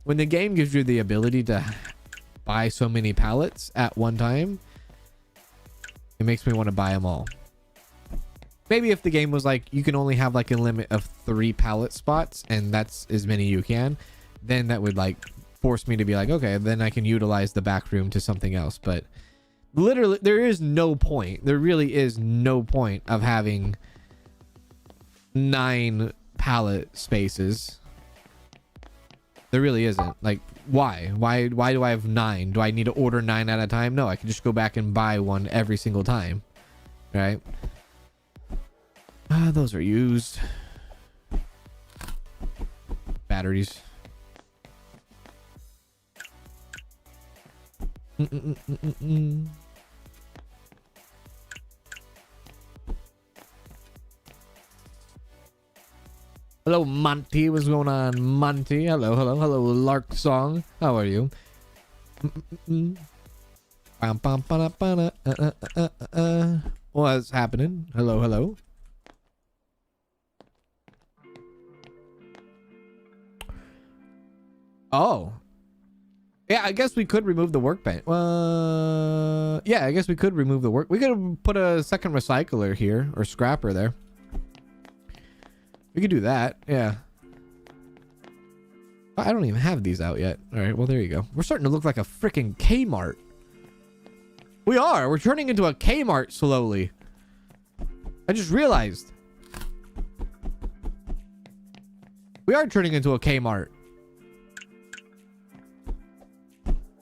when the game gives you the ability to buy so many pallets at one time, it makes me want to buy them all. Maybe if the game was like, you can only have like a limit of 3 pallet spots and that's as many you can, then that would like force me to be like, okay, then I can utilize the back room to something else. But literally there is no point. There really is no point of having 9 pallet spaces. There really isn't. Like, why do I have 9? Do I need to order 9 at a time? No, I can just go back and buy one every single time, right? Those are used. Batteries. Hello, Monty. What's going on, Monty? Hello, Lark Song. How are you? What's happening? Hello. Oh. Yeah, I guess we could remove the workbench. Yeah, I guess we could remove the work. We could put a second recycler here or scrapper there. We could do that. Yeah. I don't even have these out yet. All right, well, there you go. We're starting to look like a freaking Kmart. We are. We're turning into a Kmart slowly. I just realized. We are turning into a Kmart.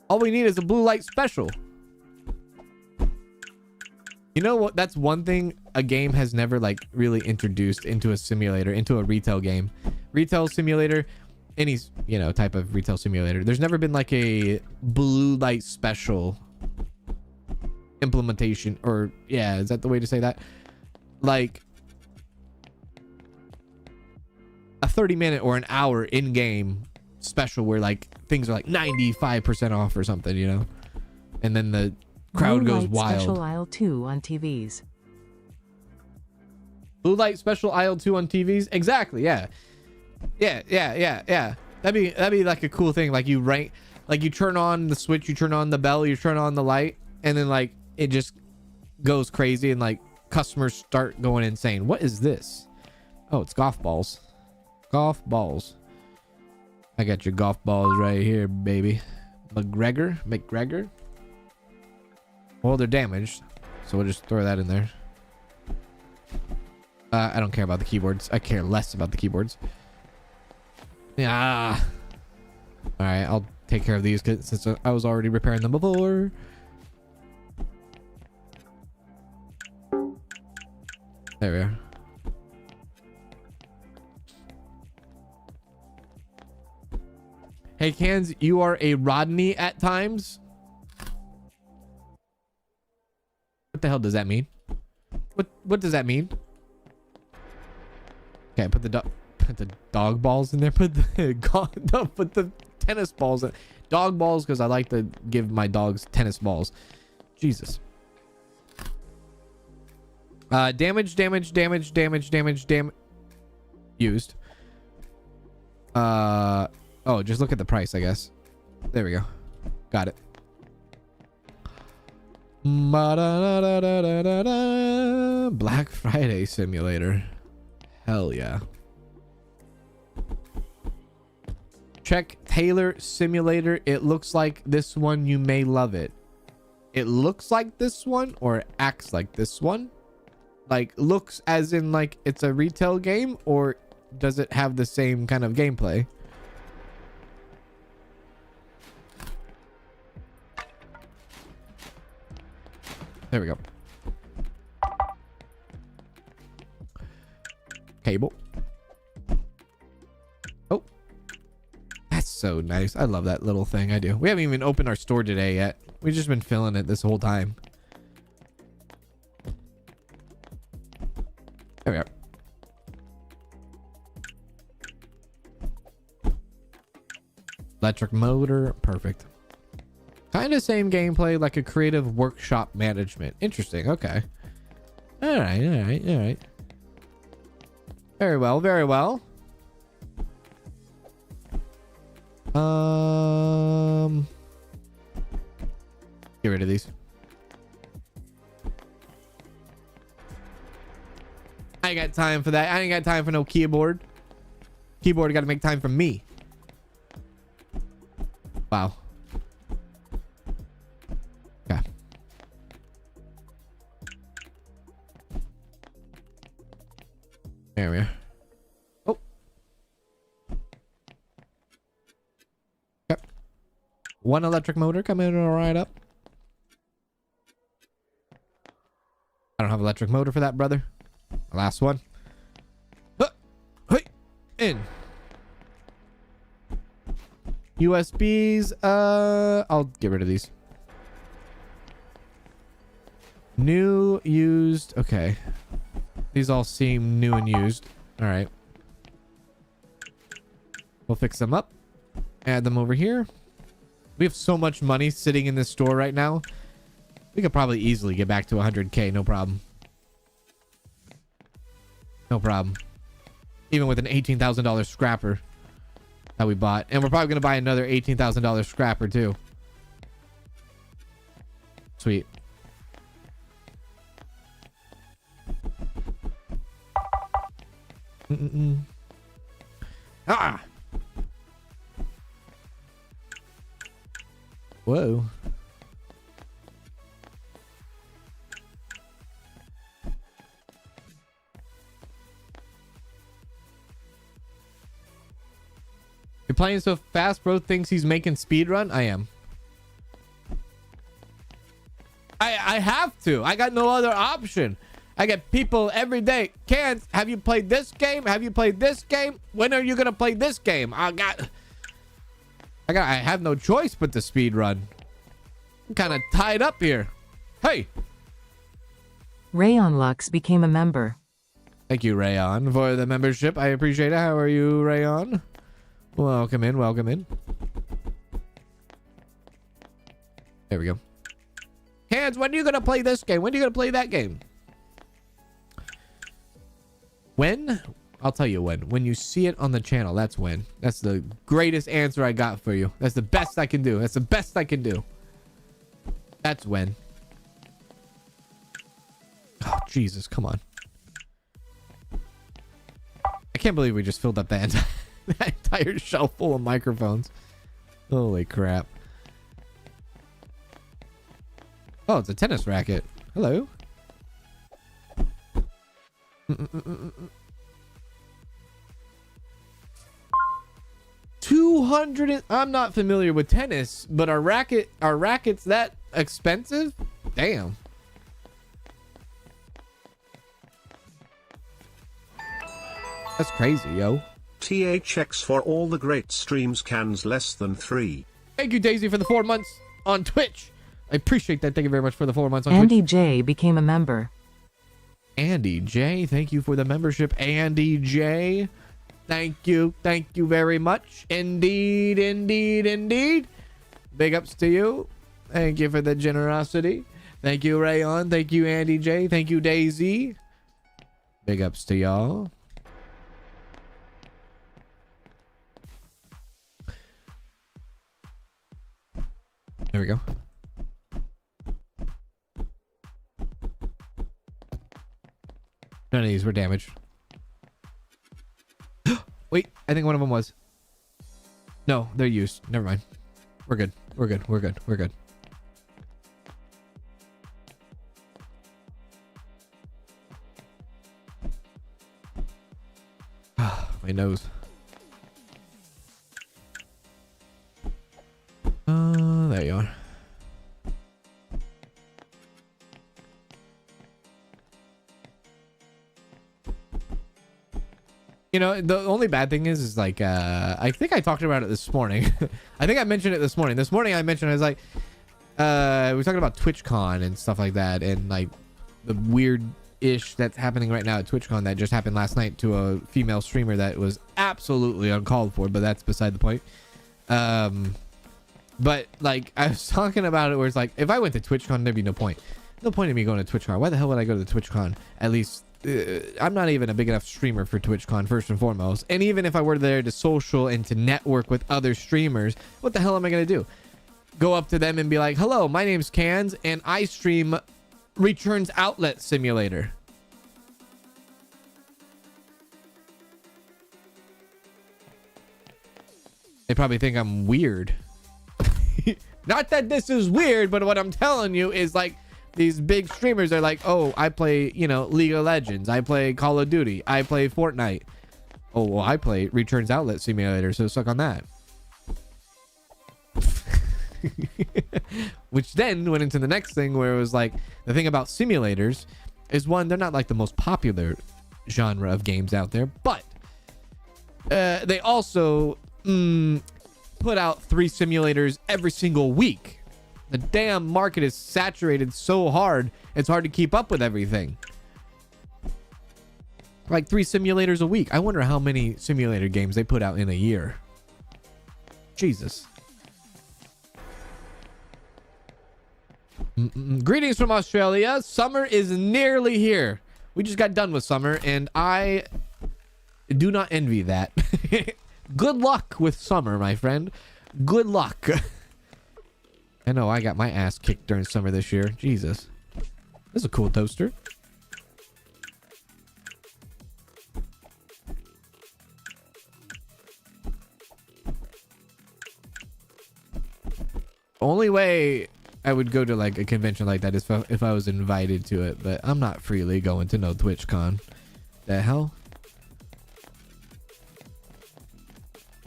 All we need is a blue light special. You know what? That's one thing a game has never like really introduced into a simulator, into a retail game. Retail simulator, any, you know, type of retail simulator. There's never been like a blue light special implementation, or yeah, is that the way to say that? Like a 30-minute or an hour in-game special where like things are like 95% off or something, you know, and then the crowd goes wild. Special aisle 2 on TVs. Blue light special aisle 2 on TVs. Exactly. Yeah. That'd be like a cool thing. Like you rank, like you turn on the switch, you turn on the bell, you turn on the light, and then like it just goes crazy and like customers start going insane. What is this? Oh, it's golf balls. Golf balls. I got your golf balls right here, baby. McGregor. Well, they're damaged, so we'll just throw that in there. I don't care about the keyboards. I care less about the keyboards. Yeah. All right, I'll take care of these since I was already repairing them before. There we are. Hey, Cans, you are a Rodney at times. What the hell does that mean? What does that mean? Okay, put the dog balls in there. Put the tennis balls in. Dog balls, because I like to give my dogs tennis balls. Jesus. Damage. Used. Oh, just look at the price, I guess. There we go. Got it. Black Friday simulator. Hell yeah. Check Taylor simulator. It looks like this one. You may love it. It looks like this one or acts like this one? Like looks as in like it's a retail game, or does it have the same kind of gameplay? There we go. Cable. Oh, that's so nice. I love that little thing. I do. We haven't even opened our store today yet. We've just been filling it this whole time. There we are. Electric motor. Perfect. Kind of same gameplay, like a creative workshop management. Interesting. Okay. All right. Very well. Get rid of these. I ain't got time for that. I ain't got time for no keyboard. Keyboard got to make time for me. Wow. Okay. There we are. Oh. Okay. One electric motor coming right up. I don't have electric motor for that, brother. Last one. In. USBs. I'll get rid of these. New, used. Okay. These all seem new and used. All right. We'll fix them up. Add them over here. We have so much money sitting in this store right now. We could probably easily get back to 100K. No problem. No problem. Even with an $18,000 scrapper. that we bought. And we're probably going to buy another $18,000 scrapper too. Sweet. Ah! Whoa. You're playing so fast, bro thinks he's making speedrun? I am. I have to. I got no other option. I get people every day. Cans, have you played this game? Have you played this game? When are you gonna play this game? I have no choice but to speed run. I'm kind of tied up here. Hey. Rayon Lux became a member. Thank you, Rayon, for the membership. I appreciate it. How are you, Rayon? Welcome in. Welcome in. There we go. Cans, when are you gonna play this game? When are you gonna play that game? When? I'll tell you when. When you see it on the channel, that's when. That's the greatest answer I got for you. That's the best I can do. That's the best I can do. That's when. Oh, Jesus, come on. I can't believe we just filled up that entire shelf full of microphones. Holy crap. Oh, it's a tennis racket. Hello. 200. I'm not familiar with tennis, but are rackets that expensive? Damn. That's crazy, yo. THX for all the great streams. Cans less than 3. Thank you, Daisy, for the 4 months on Twitch. I appreciate that. Thank you very much for the 4 months on Andy Twitch. J became a member. Andy J, thank you for the membership. Andy J, thank you very much. Indeed, indeed, indeed. Big ups to you. Thank you for the generosity. Thank you, Rayon. Thank you, Andy J. Thank you, Daisy. Big ups to y'all. There we go. None of these were damaged. Wait, I think one of them was. No, they're used. Never mind. We're good. We're good. We're good. We're good. My nose. There you are. You know, the only bad thing is like, I think I talked about it this morning. I think I mentioned it this morning. This morning I mentioned, I was like, we were talking about TwitchCon and stuff like that. And like the weird-ish that's happening right now at TwitchCon that just happened last night to a female streamer that was absolutely uncalled for, but that's beside the point. But like I was talking about it where it's like, if I went to TwitchCon, there'd be no point. No point in me going to TwitchCon. Why the hell would I go to the TwitchCon? At least I'm not even a big enough streamer for TwitchCon, first and foremost. And even if I were there to social and to network with other streamers, what the hell am I going to do? Go up to them and be like, hello, my name's Cans and I stream Returns Outlet Simulator. They probably think I'm weird. Not that this is weird, but what I'm telling you is like, these big streamers are like, oh, I play, you know, League of Legends. I play Call of Duty. I play Fortnite. Oh, well, I play Returns Outlet Simulator, so suck on that. Which then went into the next thing where it was like, the thing about simulators is, one, they're not like the most popular genre of games out there, but they also put out 3 simulators every single week. The damn market is saturated so hard, it's hard to keep up with everything. Like 3 simulators a week. I wonder how many simulator games they put out in a year. Jesus. Greetings from Australia. Summer is nearly here. We just got done with summer, and I do not envy that. Good luck with summer, my friend. Good luck. I know I got my ass kicked during summer this year. Jesus. This is a cool toaster. Only way I would go to like a convention like that is if I was invited to it, but I'm not freely going to no TwitchCon. The hell?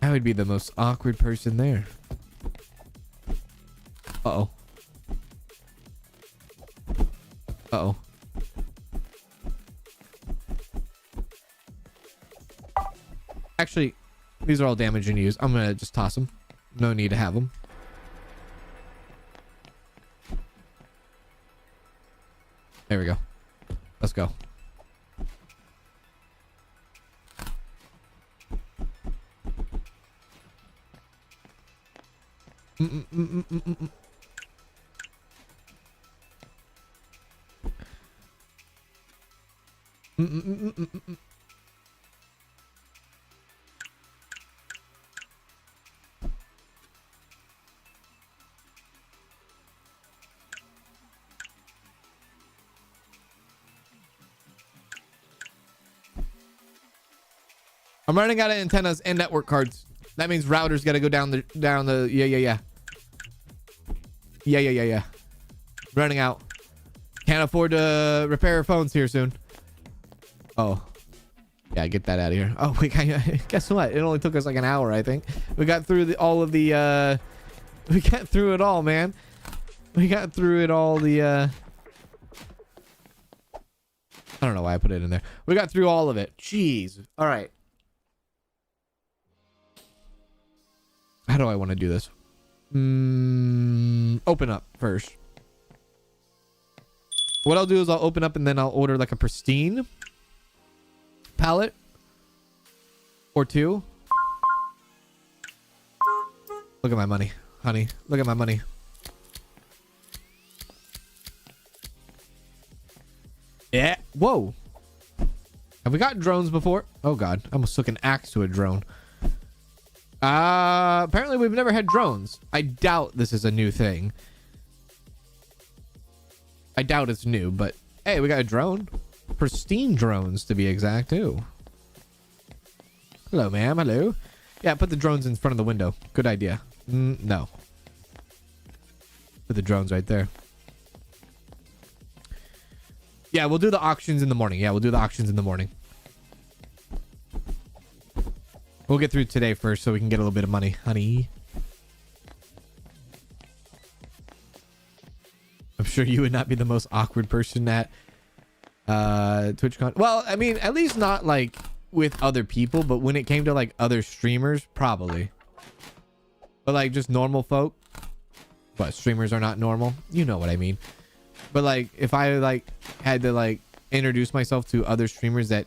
I would be the most awkward person there. Uh-oh. Uh-oh. Actually, these are all damaged and used. I'm gonna just toss them. No need to have them. There we go. Let's go. I'm running out of antennas and network cards. That means routers got to go down the yeah. Running out. Can't afford to repair phones here soon. Oh. Yeah, get that out of here. Oh, guess what? It only took us like an hour, I think. We got through we got through it all, man. We got through it all I don't know why I put it in there. We got through all of it. Jeez. All right. How do I want to do this? Open up first. What I'll do is I'll open up and then I'll order like a pristine palette or two. Look at my money, honey. Look at my money. Yeah. Whoa. Have we got drones before? Oh God, I almost took an axe to a drone. Apparently we've never had drones. I doubt this is a new thing. I doubt it's new, but hey, we got a drone. Pristine drones to be exact too. Hello, ma'am. Hello. Yeah, put the drones in front of the window. Good idea. No. Put the drones right there. Yeah, we'll do the auctions in the morning. Yeah, we'll do the auctions in the morning. We'll get through today first so we can get a little bit of money, honey. I'm sure you would not be the most awkward person at TwitchCon. Well, I mean, at least not like with other people, but when it came to like other streamers, probably. But like just normal folk. What, streamers are not normal? You know what I mean. But like if I like had to like introduce myself to other streamers that,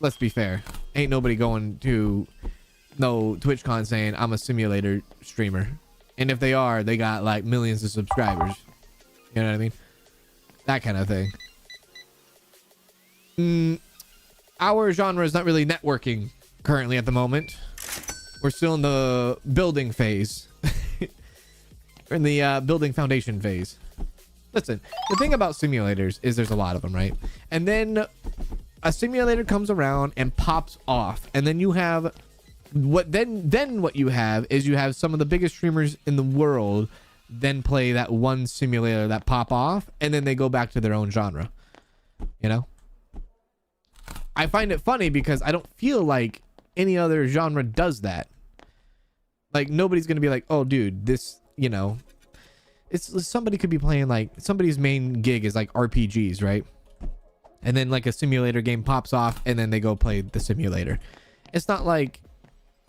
let's be fair, ain't nobody going to no TwitchCon saying I'm a simulator streamer. And if they are, they got like millions of subscribers. You know what I mean? That kind of thing. Our genre is not really networking currently at the moment. We're still in the building phase. We're in the building foundation phase. Listen, the thing about simulators is there's a lot of them, right? And then a simulator comes around and pops off, and then you have what you have is you have some of the biggest streamers in the world then play that one simulator that pop off, and then they go back to their own genre. You know, I find it funny because I don't feel like any other genre does that. Like nobody's gonna be like, oh dude, this, you know, it's somebody could be playing like somebody's main gig is like RPGs, right? And then like a simulator game pops off and then they go play the simulator. It's not like,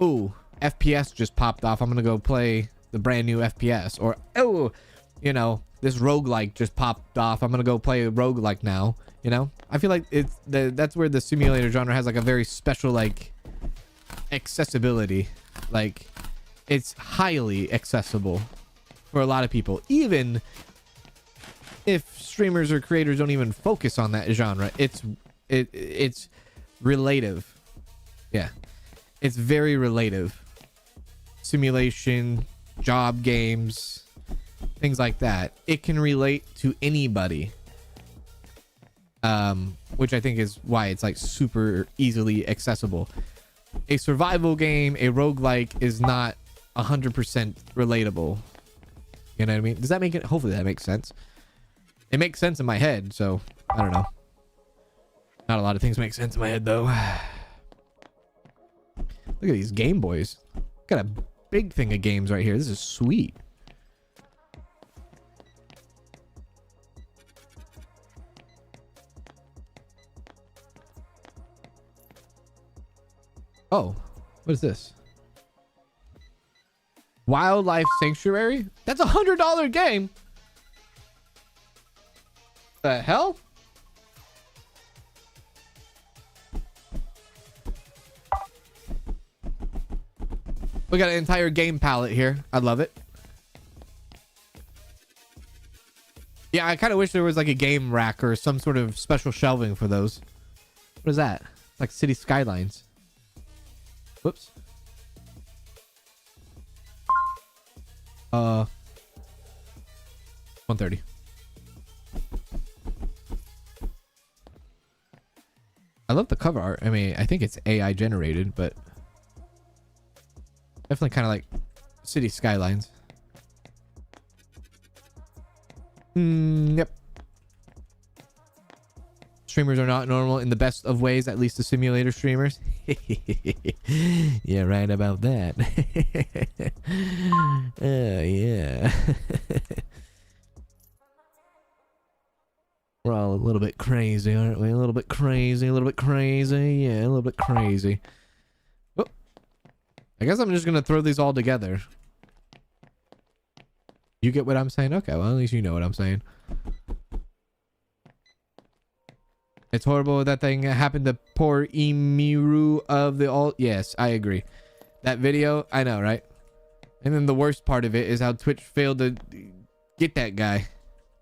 ooh, FPS just popped off, I'm gonna go play the brand new FPS, or oh, you know, this roguelike just popped off, I'm gonna go play a roguelike now. You know, I feel like that's where the simulator genre has like a very special like accessibility. Like it's highly accessible for a lot of people, even if streamers or creators don't even focus on that genre. It's relative. Yeah, it's very relative. Simulation, job games, things like that. It can relate to anybody. Which I think is why it's like super easily accessible. A survival game, a roguelike is not 100% relatable. You know what I mean? Does that make it? Hopefully that makes sense. It makes sense in my head, so I don't know. Not a lot of things make sense in my head though. Look at these Game Boys. Got a big thing of games right here. This is sweet. Oh, what is this? Wildlife Sanctuary? That's $100 game. The hell? We got an entire game palette here. I love it. Yeah, I kind of wish there was like a game rack or some sort of special shelving for those. What is that? It's like City Skylines. Whoops. 130. I love the cover art. I mean, I think it's AI generated, but definitely kind of like City Skylines. Yep. Streamers are not normal in the best of ways, at least the simulator streamers. Yeah, right about that. Yeah. We're all a little bit crazy, aren't we? A little bit crazy, a little bit crazy. Yeah, a little bit crazy. Oh. I guess I'm just going to throw these all together. You get what I'm saying? Okay, well, at least you know what I'm saying. It's horrible that thing happened to poor Emiru of the all. Yes, I agree. That video, I know, right? And then the worst part of it is how Twitch failed to get that guy.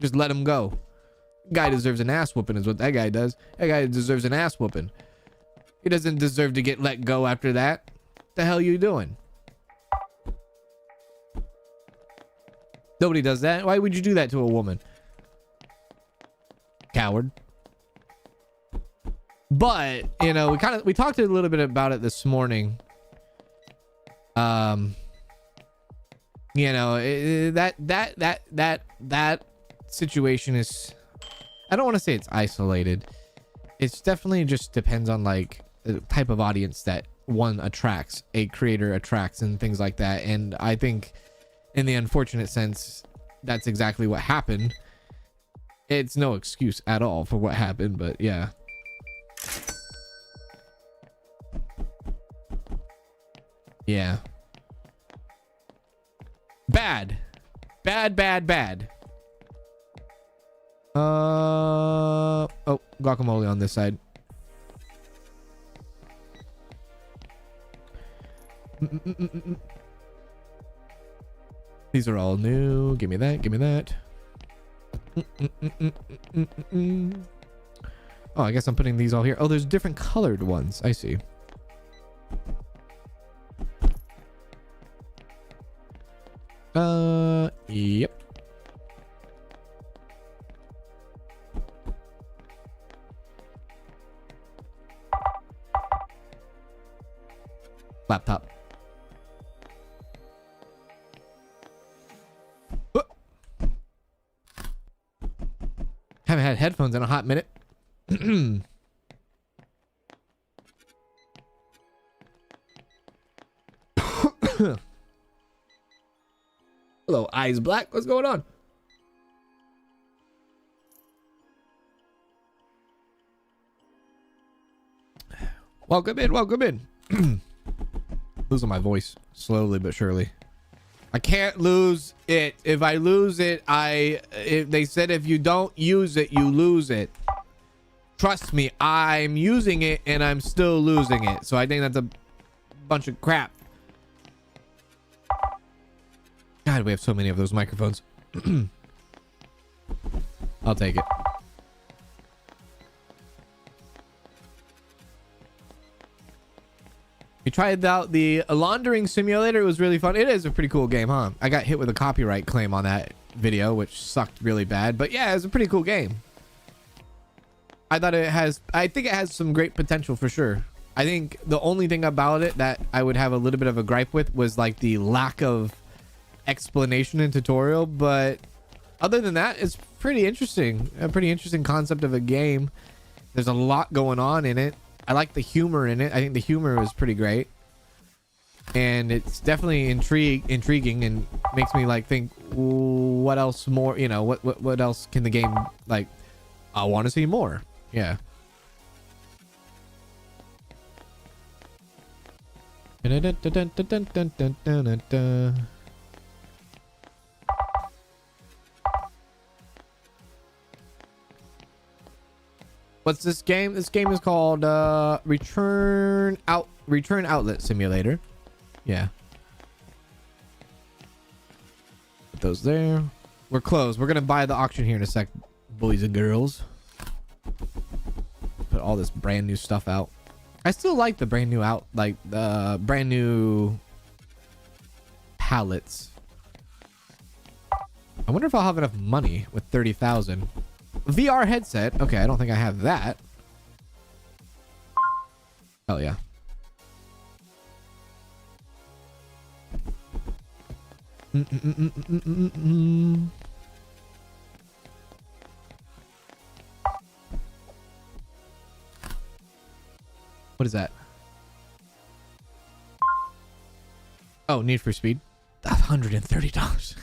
Just let him go. Guy deserves an ass whooping is what that guy does. That guy deserves an ass whooping. He doesn't deserve to get let go after that. What the hell you doing? Nobody does that. Why would you do that to a woman? Coward. But, you know, we talked a little bit about it this morning. You know, that situation is, I don't want to say it's isolated. It's definitely just depends on like the type of audience that one attracts, a creator attracts, and things like that. And I think in the unfortunate sense, that's exactly what happened. It's no excuse at all for what happened, but yeah. Yeah. Bad. Oh, guacamole on this side. These are all new. Give me that. Oh, I guess I'm putting these all here. Oh, there's different colored ones. I see. Yep. Laptop. Haven't had headphones in a hot minute. Hello, eyes black. What's going on? Welcome in. Losing my voice slowly but surely. I can't lose it. If I lose it, they said if you don't use it, you lose it. Trust me, I'm using it and I'm still losing it. So I think that's a bunch of crap. God, we have so many of those microphones. I'll take it. You tried out the laundering simulator. It was really fun. It is a pretty cool game, huh? I got hit with a copyright claim on that video, which sucked really bad. But yeah, it's a pretty cool game. I think it has some great potential for sure. I think the only thing about it that I would have a little bit of a gripe with was like the lack of explanation and tutorial. But other than that, it's pretty interesting. A pretty interesting concept of a game. There's a lot going on in it. I like the humor in it. I think the humor is pretty great. And it's definitely intriguing and makes me like think, what else more, you know, what else can the game, like, I want to see more. Yeah. What's this game? This game is called Return Outlet Simulator. Yeah. Put those there. We're closed. We're gonna buy the auction here in a sec, boys and girls. Put all this brand new stuff out. I still like the brand new pallets. I wonder if I'll have enough money with 30,000. VR headset. Okay, I don't think I have that. Hell yeah. What is that? Oh, Need for Speed. $130.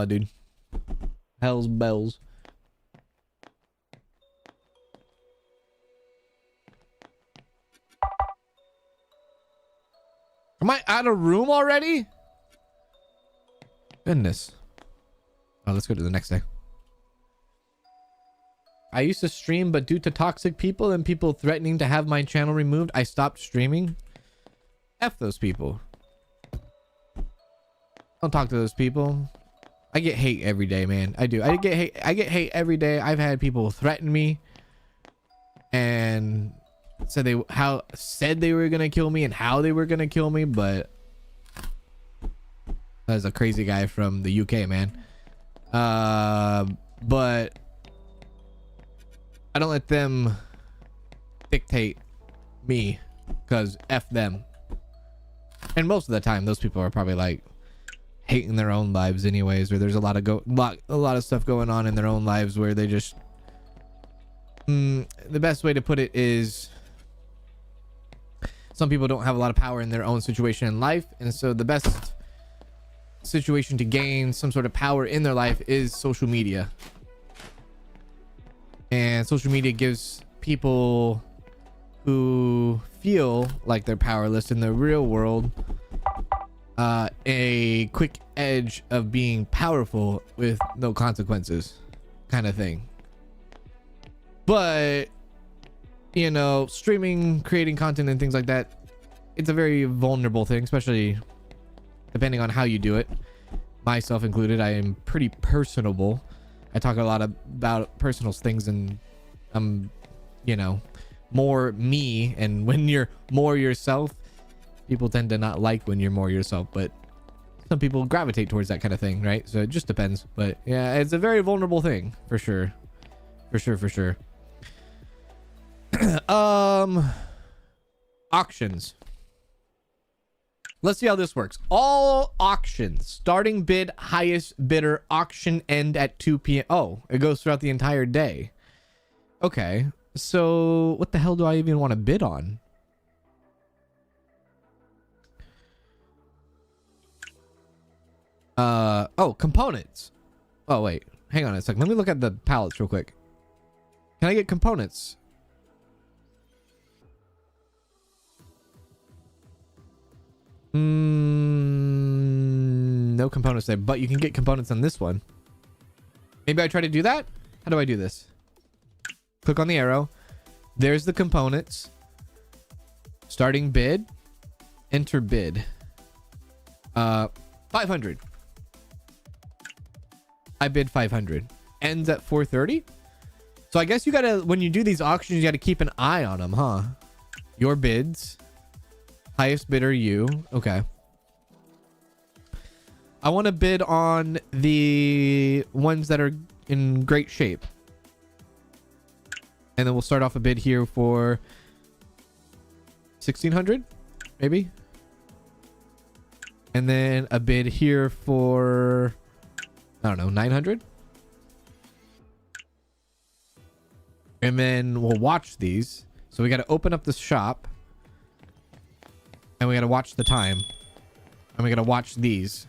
Dude. Hell's bells. Am I out of room already? Goodness. Oh, let's go to the next day. I used to stream, but due to toxic people and people threatening to have my channel removed, I stopped streaming. F those people. Don't talk to those people. I get hate every day, man. I do. I get hate every day. I've had people threaten me and said they were gonna kill me and how they were gonna kill me, but that was a crazy guy from the UK, man. But I don't let them dictate me, because F them. And most of the time, those people are probably like hating their own lives anyways, or there's a lot of stuff going on in their own lives where they just the best way to put it is some people don't have a lot of power in their own situation in life, and so the best situation to gain some sort of power in their life is social media. And social media gives people who feel like they're powerless in the real world a quick edge of being powerful with no consequences, kind of thing. But you know, streaming, creating content and things like that, it's a very vulnerable thing, especially depending on how you do it. Myself included, I am pretty personable. I talk a lot about personal things, and I'm, you know, more me. And when you're more yourself, people tend to not like when you're more yourself, but some people gravitate towards that kind of thing, right? So it just depends. But yeah, it's a very vulnerable thing for sure. For sure. Auctions. Let's see how this works. All auctions, starting bid, highest bidder, auction end at 2 p.m. Oh, it goes throughout the entire day. Okay, so what the hell do I even want to bid on? Oh, components. Oh, wait, hang on a second. Let me look at the pallets real quick. Can I get components? No components there, but you can get components on this one. Maybe I try to do that. How do I do this? Click on the arrow. There's the components. Starting bid. Enter bid. 500. I bid 500. Ends at 430. So I guess you gotta, when you do these auctions, you gotta keep an eye on them, huh? Your bids. Highest bidder, you. Okay. I want to bid on the ones that are in great shape. And then we'll start off a bid here for 1,600, maybe. And then a bid here for, I don't know, 900. And then we'll watch these. So we got to open up the shop. And we got to watch the time. And we got to watch these.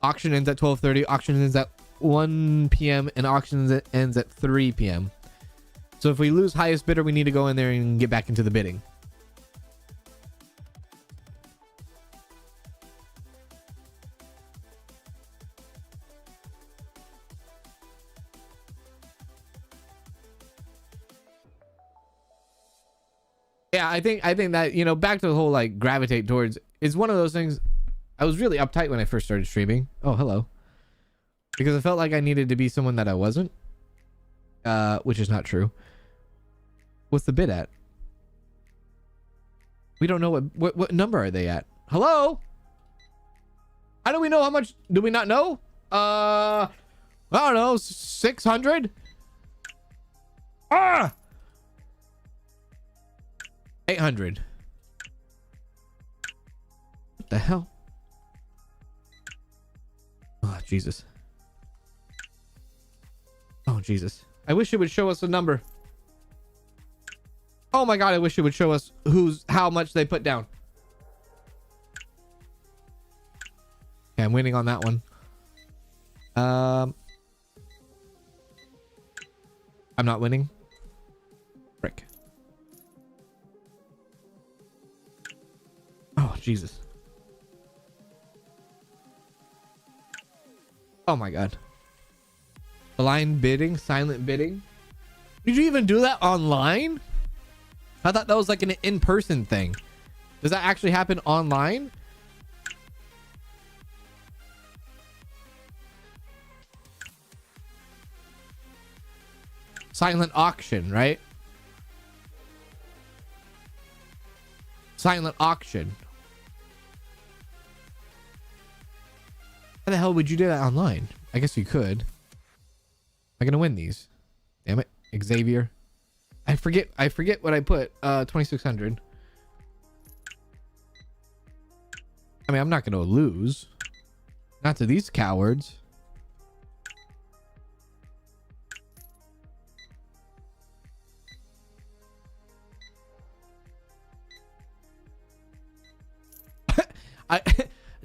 Auction ends at 12:30. Auction ends at 1 p.m. And auction ends at 3 p.m. So if we lose highest bidder, we need to go in there and get back into the bidding. Yeah, I think that, you know, back to the whole like gravitate towards is one of those things. I was really uptight when I first started streaming. Oh, hello. Because I felt like I needed to be someone that I wasn't. Which is not true. What's the bid at? We don't know what number are they at. Hello? How do we know how much? Do we not know? I don't know. 600? Ah! 800. What the hell? Oh, Jesus. Oh, Jesus. I wish it would show us a number. Oh my God, I wish it would show us how much they put down. Okay, I'm winning on that one. I'm not winning. Frick. Oh, Jesus. Oh my God. Blind bidding, silent bidding. Did you even do that online? I thought that was like an in-person thing. Does that actually happen online? Silent auction, right? Silent auction. How the hell would you do that online? I guess you could. Am I gonna win these? Damn it, Xavier. I forget what I put. 2,600. I mean, I'm not gonna lose. Not to these cowards.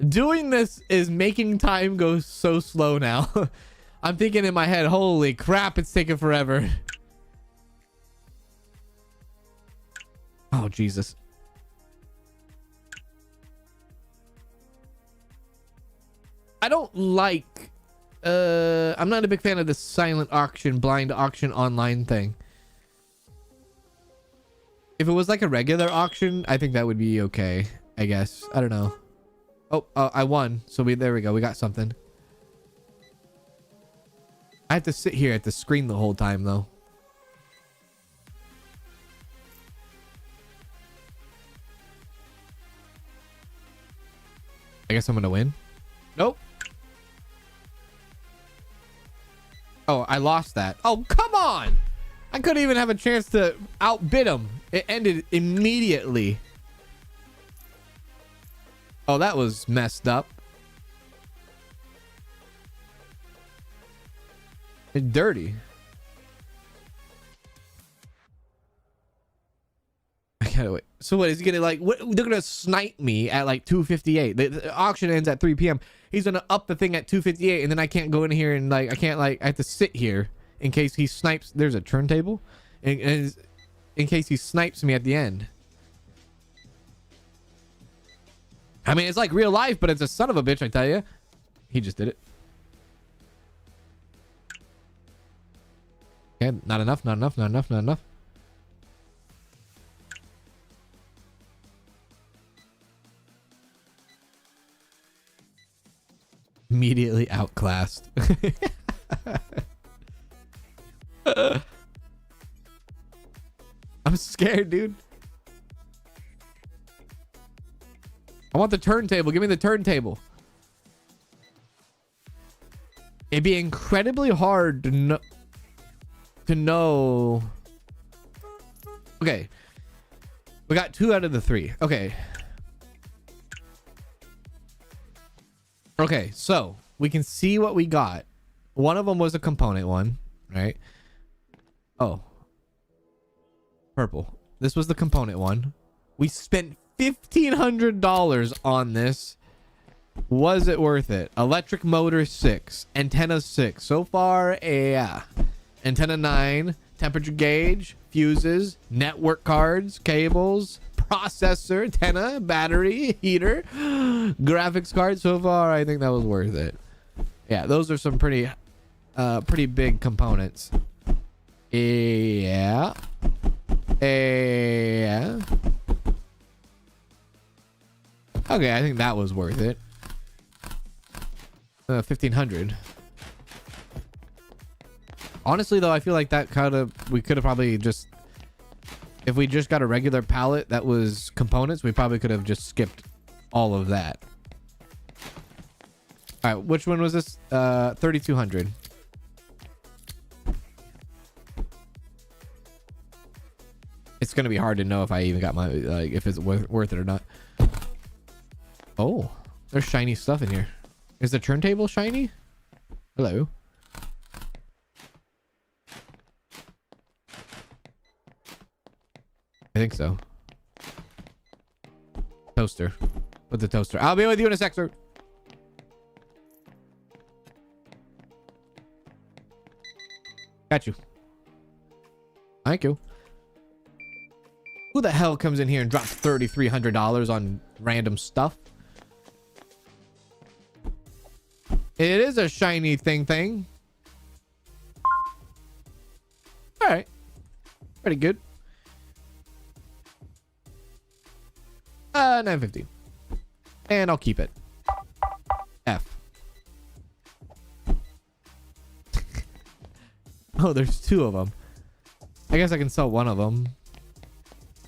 Doing this is making time go so slow now. I'm thinking in my head, holy crap, it's taking forever. Oh, Jesus. I don't like... I'm not a big fan of the silent auction, blind auction online thing. If it was like a regular auction, I think that would be okay, I guess. I don't know. Oh, I won. So there we go. We got something. I have to sit here at the screen the whole time, though. I guess I'm gonna win. Nope. Oh, I lost that. Oh, come on! I couldn't even have a chance to outbid him. It ended immediately. Oh, that was messed up. It's dirty. I can't wait. So what is he gonna like? What, they're gonna snipe me at like 2:58. The auction ends at 3 p.m. He's gonna up the thing at 2:58, and then I can't go in here and like I have to sit here in case he snipes. There's a turntable, and in case he snipes me at the end. I mean, it's like real life, but it's a son of a bitch, I tell you. He just did it. Okay, not enough, not enough, not enough, not enough. Immediately outclassed. I'm scared, dude. I want the turntable. Give me the turntable. It'd be incredibly hard to know. Okay. We got 2 out of the 3. Okay. Okay, so we can see what we got. One of them was a component one, right? Oh. Purple. This was the component one. We spent $1,500 on this. Was it worth it? Electric motor 6, antenna 6. So far, yeah. Antenna 9, temperature gauge, fuses, network cards, cables, processor, antenna, battery, heater, graphics card. So far, I think that was worth it. Yeah, those are some pretty big components. Yeah. Yeah. Okay, I think that was worth it. 1,500. Honestly, though, I feel like that we could have probably just, if we just got a regular pallet that was components, we probably could have just skipped all of that. All right, which one was this? 3,200. It's gonna be hard to know if I even got my, like, if it's worth it or not. Oh, there's shiny stuff in here. Is the turntable shiny? Hello. I think so. Toaster. Put the toaster. I'll be with you in a sec, sir. Got you. Thank you. Who the hell comes in here and drops $3,300 on random stuff? It is a shiny thing. All right. Pretty good. 950. And I'll keep it. F. Oh, there's 2 of them. I guess I can sell one of them.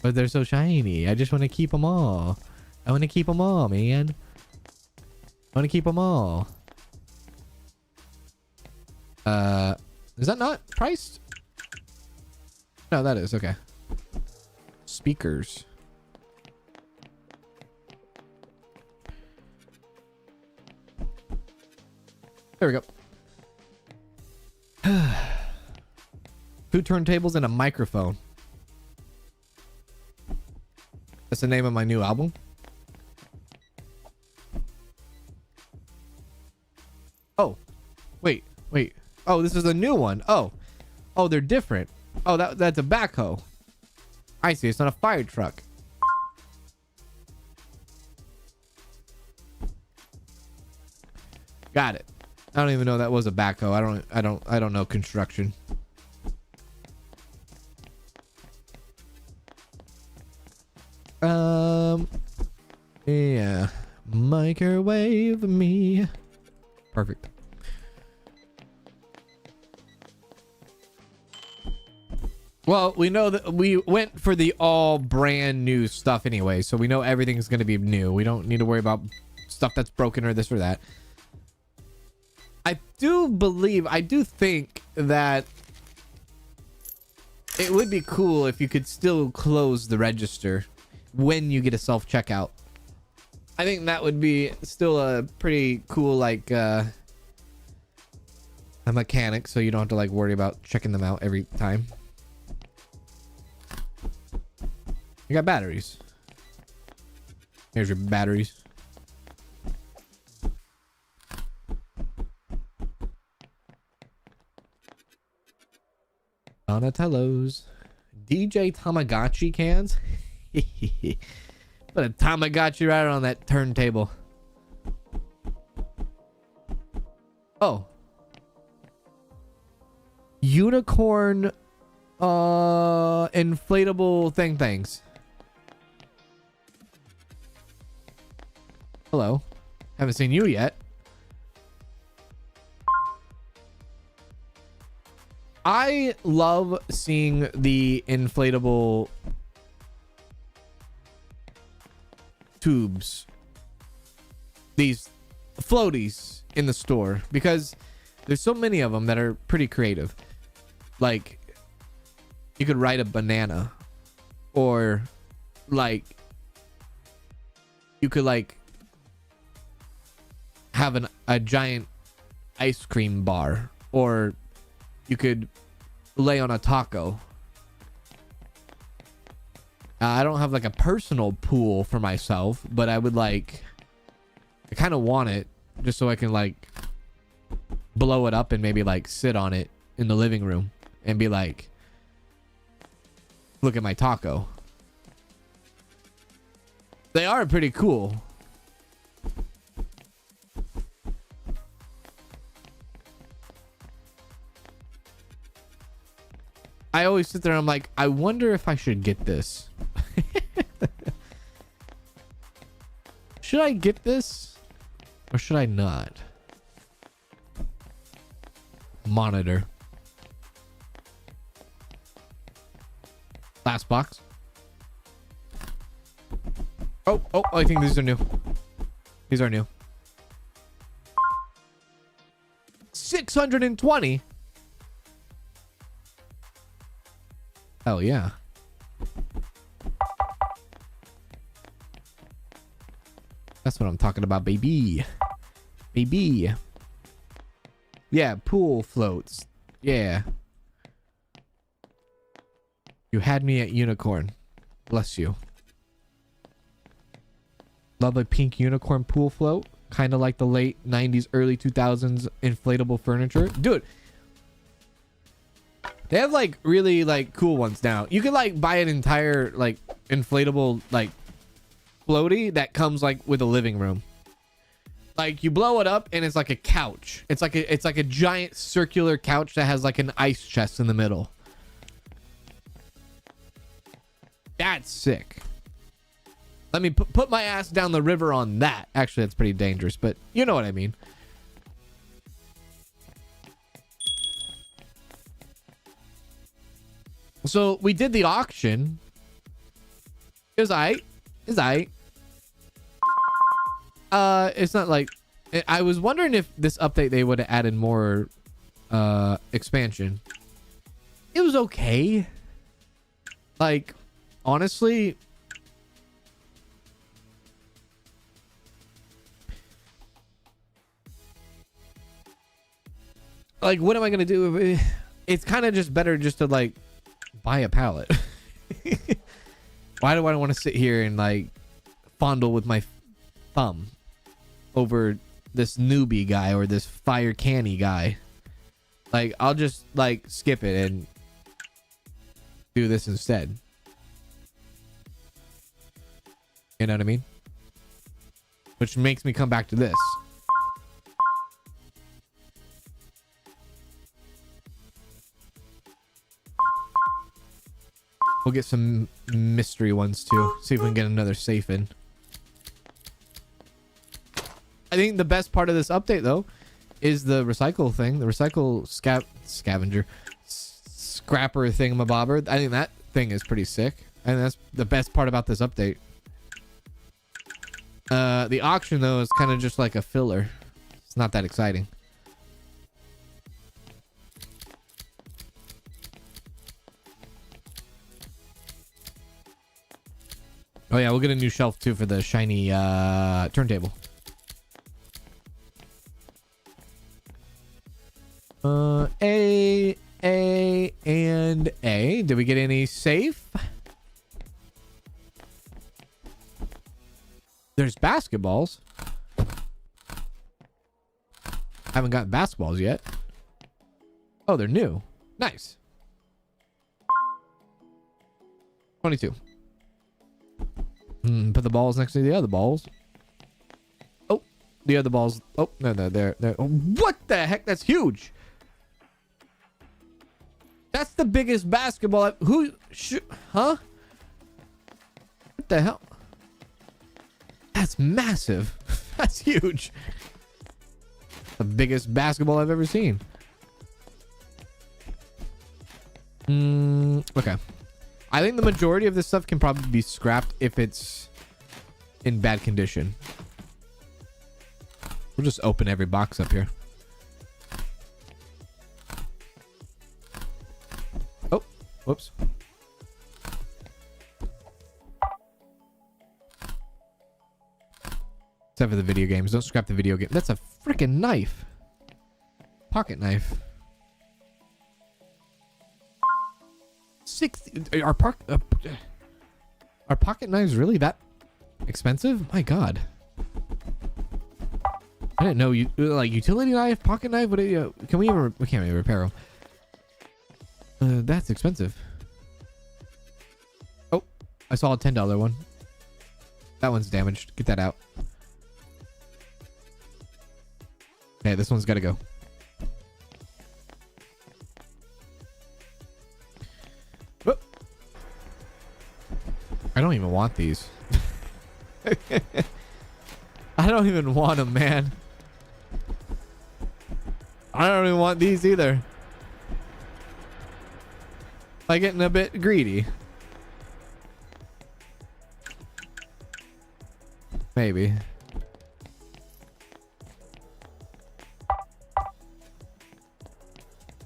But they're so shiny. I just want to keep them all. I want to keep them all, man. I want to keep them all. Is that not priced? No, that is. Okay. Speakers. There we go. 2 turntables and a microphone. That's the name of my new album. Oh, wait. Oh, this is a new one. Oh, they're different. Oh, that's a backhoe. I see. It's not a fire truck. Got it. I don't even know that was a backhoe. I don't know construction. Yeah. Microwave me. Perfect. Well, we know that we went for the all brand new stuff anyway, so we know everything's going to be new. We don't need to worry about stuff that's broken or this or that. I do think that it would be cool if you could still close the register when you get a self-checkout. I think that would be still a pretty cool, like, a mechanic, so you don't have to, like, worry about checking them out every time. You got batteries. Here's your batteries. Donatello's. DJ Tamagotchi cans. Put a Tamagotchi right on that turntable. Oh. Unicorn inflatable things. Hello. Haven't seen you yet. I love seeing the inflatable tubes, these floaties in the store, because there's so many of them that are pretty creative. Like, you could ride a banana, or like you could like have a giant ice cream bar, or you could lay on a taco. I don't have like a personal pool for myself, but I kind of want it just so I can like blow it up and maybe like sit on it in the living room and be like, look at my taco. They are pretty cool. I always sit there and I'm like, I wonder if I should get this. Should I get this or should I not? Monitor. Last box. Oh, I think these are new. These are new. 620. Hell yeah. That's what I'm talking about, baby. Baby. Yeah, pool floats. Yeah. You had me at unicorn. Bless you. Love a pink unicorn pool float. Kind of like the late 90s, early 2000s inflatable furniture. Dude. They have like really like cool ones now. You could like buy an entire like inflatable like floaty that comes like with a living room. Like you blow it up and it's like a couch. It's like a giant circular couch that has like an ice chest in the middle. That's sick. Let me put my ass down the river on that. Actually, that's pretty dangerous, but you know what I mean. So we did the auction. It was aight. It's aight. It's not like... I was wondering if this update they would have added more expansion. It was okay. Like, honestly... Like, what am I going to do? It's kind of just better just to, like, buy a pallet. Why do I want to sit here and, like, fondle with my thumb over this newbie guy or this fire canny guy? Like, I'll just, like, skip it and do this instead. You know what I mean? Which makes me come back to this. We'll get some mystery ones too. See if we can get another safe in. I think the best part of this update though is the recycle thing. The recycle scavenger scrapper thingamabobber. I think that thing is pretty sick. And that's the best part about this update. The auction though is kind of just like a filler. It's not that exciting. Oh yeah, we'll get a new shelf too for the shiny turntable. A, and A. Did we get any safe? There's basketballs. Haven't gotten basketballs yet. Oh, they're new. Nice. 22. Put the balls next to the other balls. Oh, the other balls. Oh, no, they're. Oh, what the heck? That's huge. That's the biggest basketball. Huh? What the hell? That's massive. That's huge. The biggest basketball I've ever seen. Okay. I think the majority of this stuff can probably be scrapped if it's in bad condition. We'll just open every box up here. Oh, whoops. Except for the video games. Don't scrap the video game. That's a freaking knife. Pocket knife. 60. Are pocket knives really that expensive? My God. I didn't know you like utility knife, pocket knife. What do you? Can we even? We can't even repair them. That's expensive. Oh, I saw a $10 one. That one's damaged. Get that out. Okay, this one's got to go. Whoop. I don't even want these. I don't even want them, man. I don't even want these either. I'm getting a bit greedy. Maybe.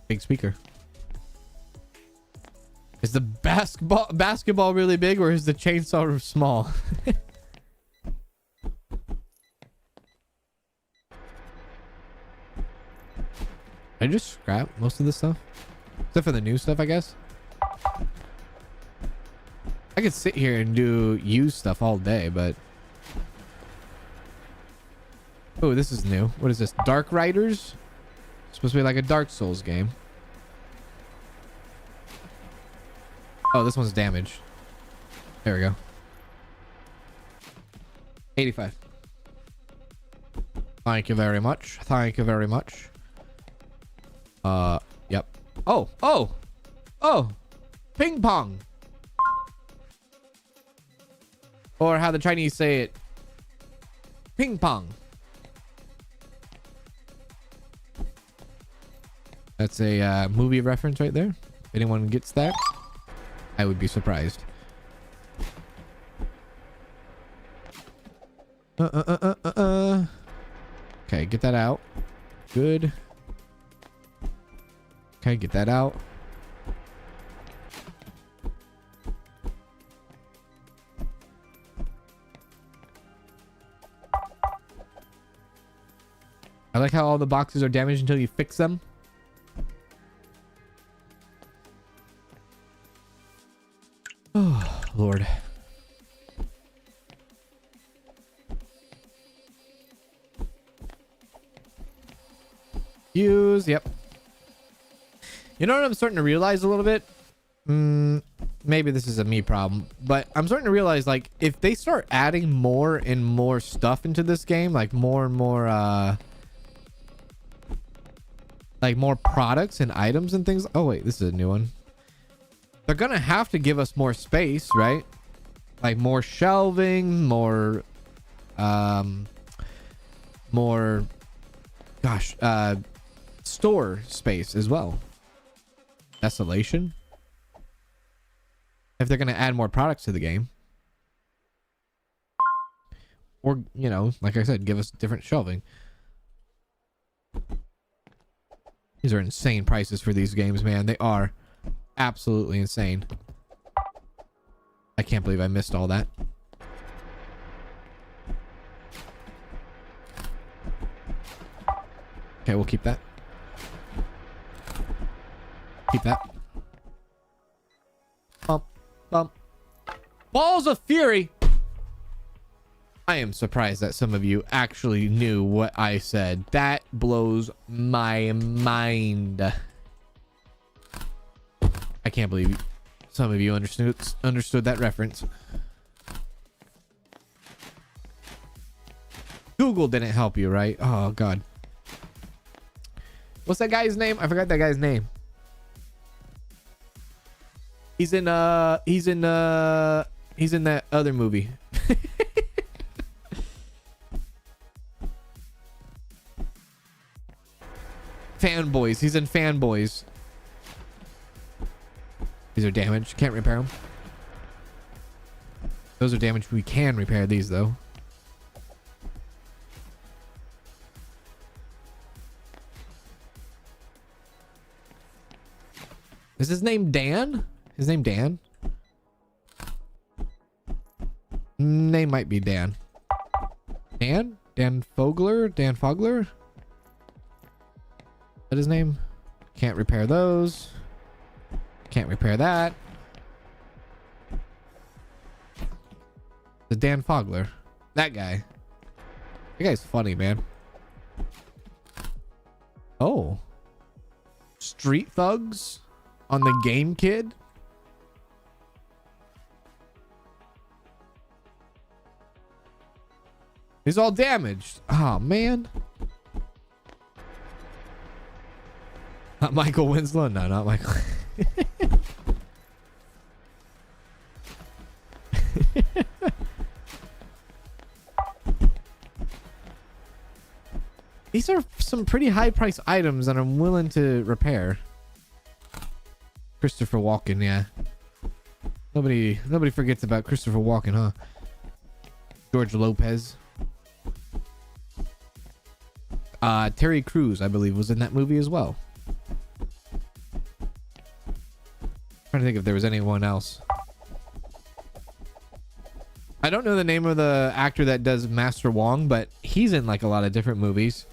Big speaker. Is the basketball really big, or is the chainsaw small? I just scrap most of this stuff, except for the new stuff, I guess. I could sit here and do used stuff all day, but oh, this is new. What is this? Dark Riders? It's supposed to be like a Dark Souls game. Oh, this one's damaged. There we go. 85. Thank you very much. Thank you very much. Yep. Oh! Ping pong! Or how the Chinese say it. Ping pong. That's a movie reference right there. If anyone gets that, I would be surprised. Okay, get that out. Good. Okay, get that out. I like how all the boxes are damaged until you fix them. Oh, Lord. Use, yep. You know what I'm starting to realize a little bit? Maybe this is a me problem, but I'm starting to realize, like, if they start adding more and more stuff into this game, like more and more, like more products and items and things. Oh, wait, this is a new one. They're gonna have to give us more space, right? Like more shelving, more, gosh, store space as well. Desolation. If they're going to add more products to the game. Or, you know, like I said, give us different shelving. These are insane prices for these games, man. They are absolutely insane. I can't believe I missed all that. Okay, we'll keep that. Keep that. Bump, bump. Balls of Fury. I am surprised that some of you actually knew what I said. That blows my mind. I can't believe some of you understood that reference. Google didn't help you, right? Oh, God. What's that guy's name? I forgot that guy's name. He's in that other movie. Fanboys. He's in Fanboys. These are damaged. Can't repair them. Those are damaged. We can repair these though. Is his name Dan? His name Dan? Name might be Dan. Dan? Dan Fogler? Dan Fogler? Is that his name? Can't repair those. Can't repair that. The Dan Fogler. That guy. That guy's funny, man. Oh. Street Thugs on the Game Kid? He's all damaged. Oh, man. Not Michael Winslow? No, not Michael. These are some pretty high price items that I'm willing to repair. Christopher Walken, yeah. Nobody forgets about Christopher Walken, huh? George Lopez. Terry Crews, I believe, was in that movie as well. Trying to think if there was anyone else. I don't know the name of the actor that does Master Wong, but he's in like a lot of different movies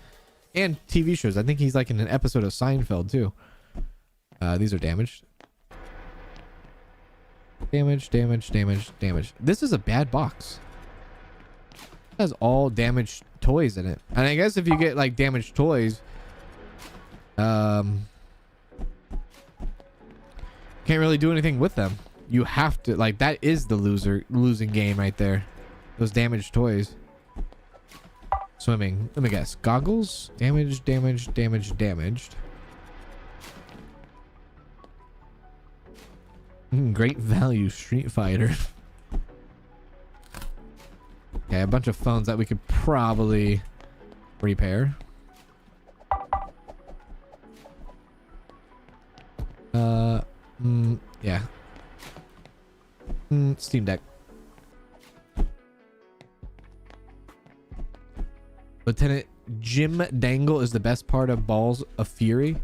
and TV shows. I think he's like in an episode of Seinfeld too. These are damaged. Damage. This is a bad box. It has all damaged toys in it. And I guess if you get like damaged toys, can't really do anything with them. You have to, like, that is the losing game right there. Those damaged toys. Swimming. Let me guess. Goggles? Damaged. Great value Street Fighter. Okay, a bunch of phones that we could probably repair. Yeah. Steam Deck. Lieutenant Jim Dangle is the best part of Balls of Fury.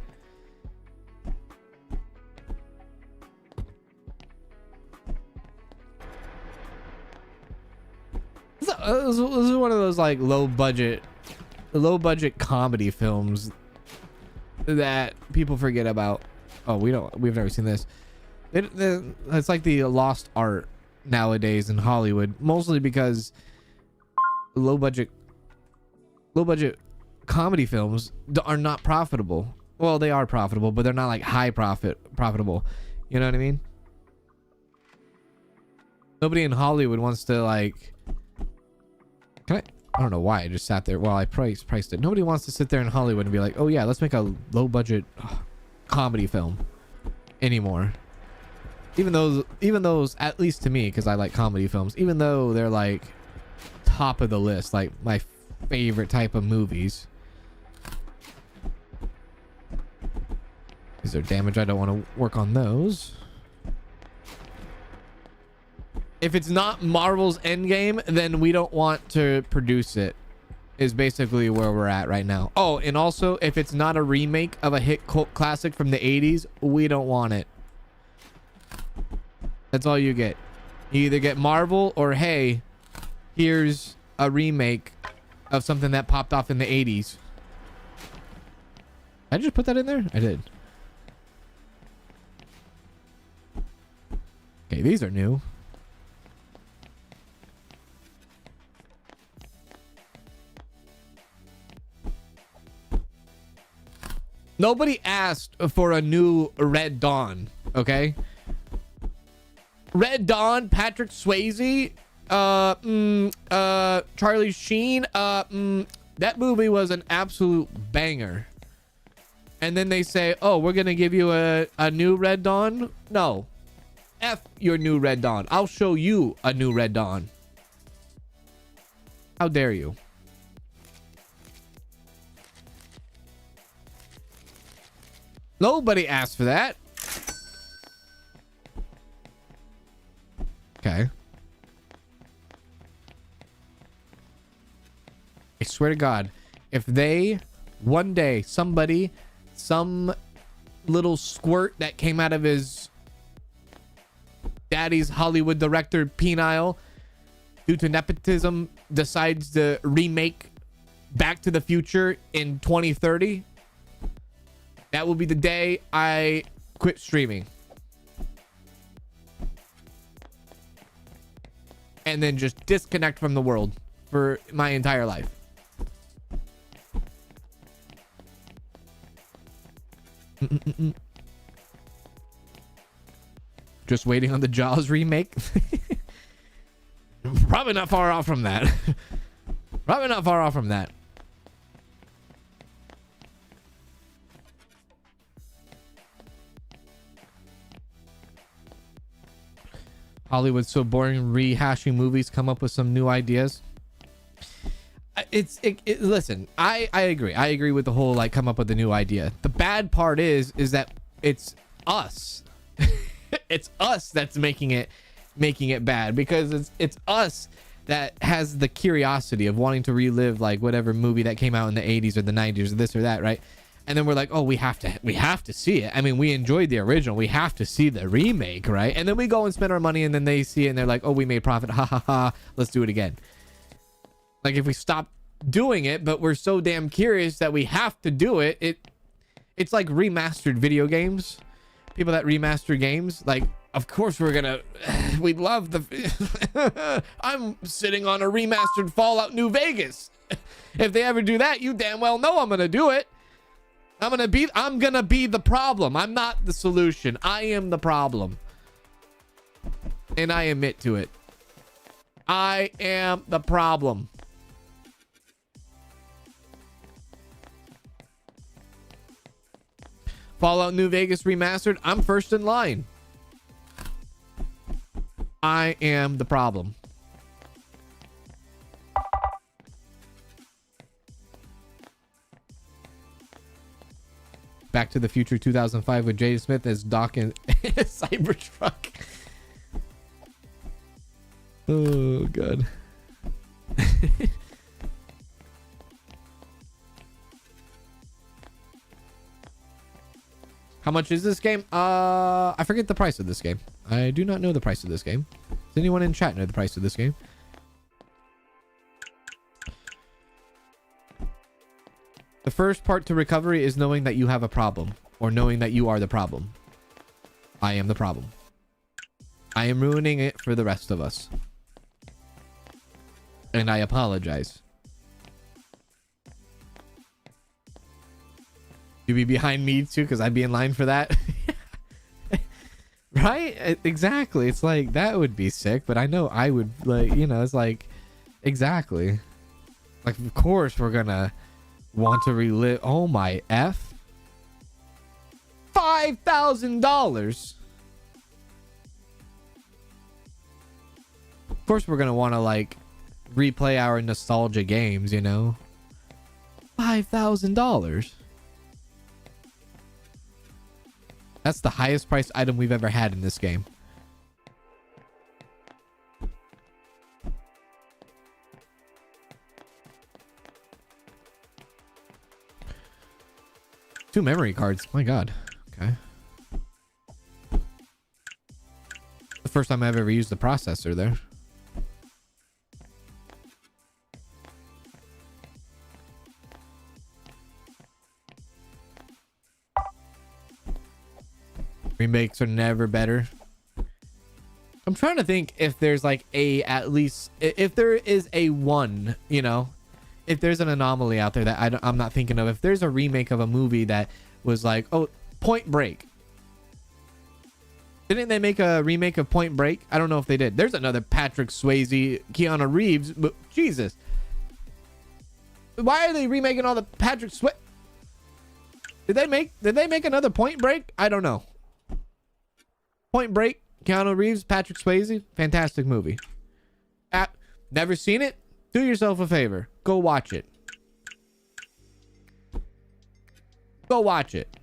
This is one of those like low budget comedy films that people forget about. Oh, we've never seen this. It's like the lost art nowadays in Hollywood, mostly because low budget comedy films are not profitable. Well, they are profitable, but they're not like high profitable. You know what I mean? Nobody in Hollywood wants to like. I don't know why I just sat there while I priced it. Nobody wants to sit there in Hollywood and be like, oh yeah, let's make a low budget comedy film anymore. Even those, at least to me, because I like comedy films, even though they're like top of the list, like my favorite type of movies. Is there damage? I don't want to work on those. If it's not Marvel's Endgame, then we don't want to produce it, is basically where we're at right now. Oh, and also, if it's not a remake of a hit cult classic from the 80s, we don't want it. That's all you get. You either get Marvel or, hey, here's a remake of something that popped off in the 80s. Did I just put that in there? I did. Okay, these are new. Nobody asked for a new Red Dawn, okay? Red Dawn, Patrick Swayze, Charlie Sheen, that movie was an absolute banger. And then they say, oh, we're gonna give you a new Red Dawn? No. F your new Red Dawn. I'll show you a new Red Dawn. How dare you? Nobody asked for that. Okay. I swear to God, if they one day, somebody, some little squirt that came out of his daddy's Hollywood director penile due to nepotism decides to remake Back to the Future in 2030, that will be the day I quit streaming. And then just disconnect from the world for my entire life. Just waiting on the Jaws remake. Probably not far off from that. Probably not far off from that. Hollywood's so boring, rehashing movies, come up with some new ideas. Listen, I agree. I agree with the whole like come up with a new idea. The bad part is that it's us. It's us that's making it bad, because it's us that has the curiosity of wanting to relive like whatever movie that came out in the 80s or the 90s or this or that, right? And then we're like, oh, we have to see it. I mean, we enjoyed the original. We have to see the remake, right? And then we go and spend our money, and then they see it and they're like, oh, we made profit. Ha ha ha. Let's do it again. Like if we stop doing it, but we're so damn curious that we have to do it. It's like remastered video games. People that remaster games, like, of course we love the I'm sitting on a remastered Fallout New Vegas. If they ever do that, you damn well know I'm gonna do it. I'm gonna be the problem. I'm not the solution. I am the problem. And I admit to it. I am the problem. Fallout New Vegas remastered. I'm first in line. I am the problem. Back to the Future 2005 with Jay Smith as Doc in Cybertruck. Oh, God. How much is this game? I forget the price of this game. I do not know the price of this game. Does anyone in chat know the price of this game? The first part to recovery is knowing that you have a problem, or knowing that you are the problem. I am the problem. I am ruining it for the rest of us. And I apologize. You be behind me too, because I'd be in line for that. Right? Exactly. It's like, that would be sick, but I know I would, like, you know, it's like, exactly. Like, of course we're gonna want to relive. Oh my F. $5,000. Of course we're gonna want to like replay our nostalgia games, you know. $5,000. That's the highest priced item we've ever had in this game. Two memory cards. My God. Okay. The first time I've ever used the processor there. Remakes are never better. I'm trying to think if there's like at least if there is a one, you know, if there's an anomaly out there that I'm not thinking of. If there's a remake of a movie that was like, oh, Point Break. Didn't they make a remake of Point Break? I don't know if they did. There's another Patrick Swayze, Keanu Reeves, but Jesus. Why are they remaking all the Patrick Swayze? Did they make another Point Break? I don't know. Point Break, Keanu Reeves, Patrick Swayze, fantastic movie. Never seen it? Do yourself a favor. Go watch it. Go watch it.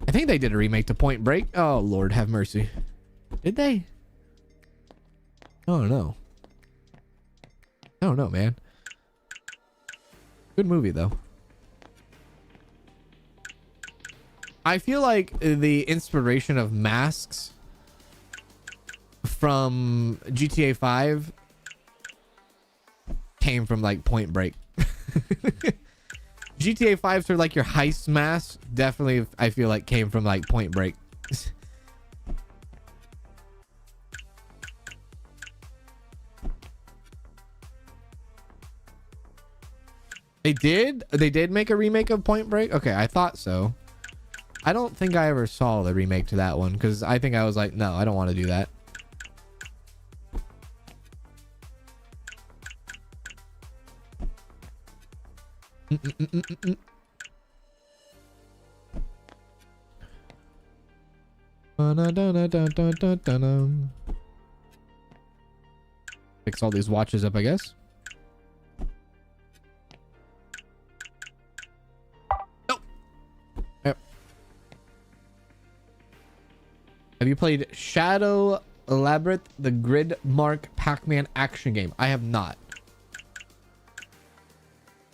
I think they did a remake to Point Break. Oh, Lord have mercy. Did they? Oh, no. I don't know, man. Good movie, though. I feel like the inspiration of masks from GTA 5 came from like Point Break. GTA 5 sort of like your heist mask, definitely I feel like came from like Point Break. They did make a remake of Point Break. Okay, I thought so. I don't think I ever saw the remake to that one because I think I was like, no, I don't want to do that. Fix all these watches up, I guess. Nope. Yep. Have you played Shadow Labyrinth, the Grid Mark Pac-Man action game? I have not.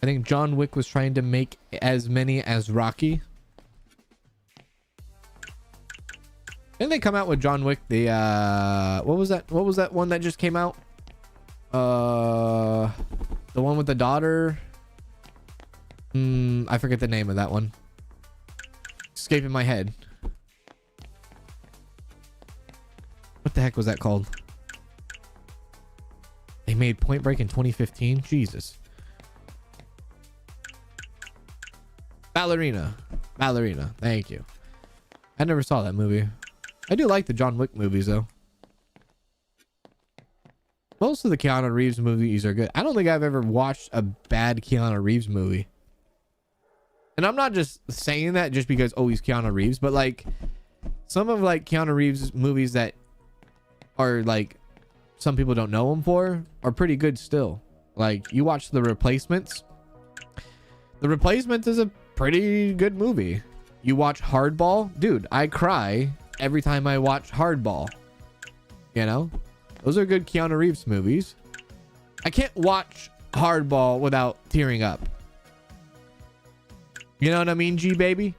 I think John Wick was trying to make as many as Rocky. Didn't they come out with John Wick? The what was that? What was that one that just came out? The one with the daughter. I forget the name of that one. Escaping my head. What the heck was that called? They made Point Break in 2015. Jesus. Ballerina. Thank you. I never saw that movie. I do like the John Wick movies though. Most of the Keanu Reeves movies are good. I don't think I've ever watched a bad Keanu Reeves movie. And I'm not just saying that just because, oh, he's Keanu Reeves, but like some of like Keanu Reeves movies that are like some people don't know him for are pretty good still. Like you watch The Replacements. The Replacements is a pretty good movie. You watch Hardball, dude, I cry every time I watch Hardball. You know, those are good Keanu Reeves movies. I can't watch Hardball without tearing up. You know what I mean, G baby?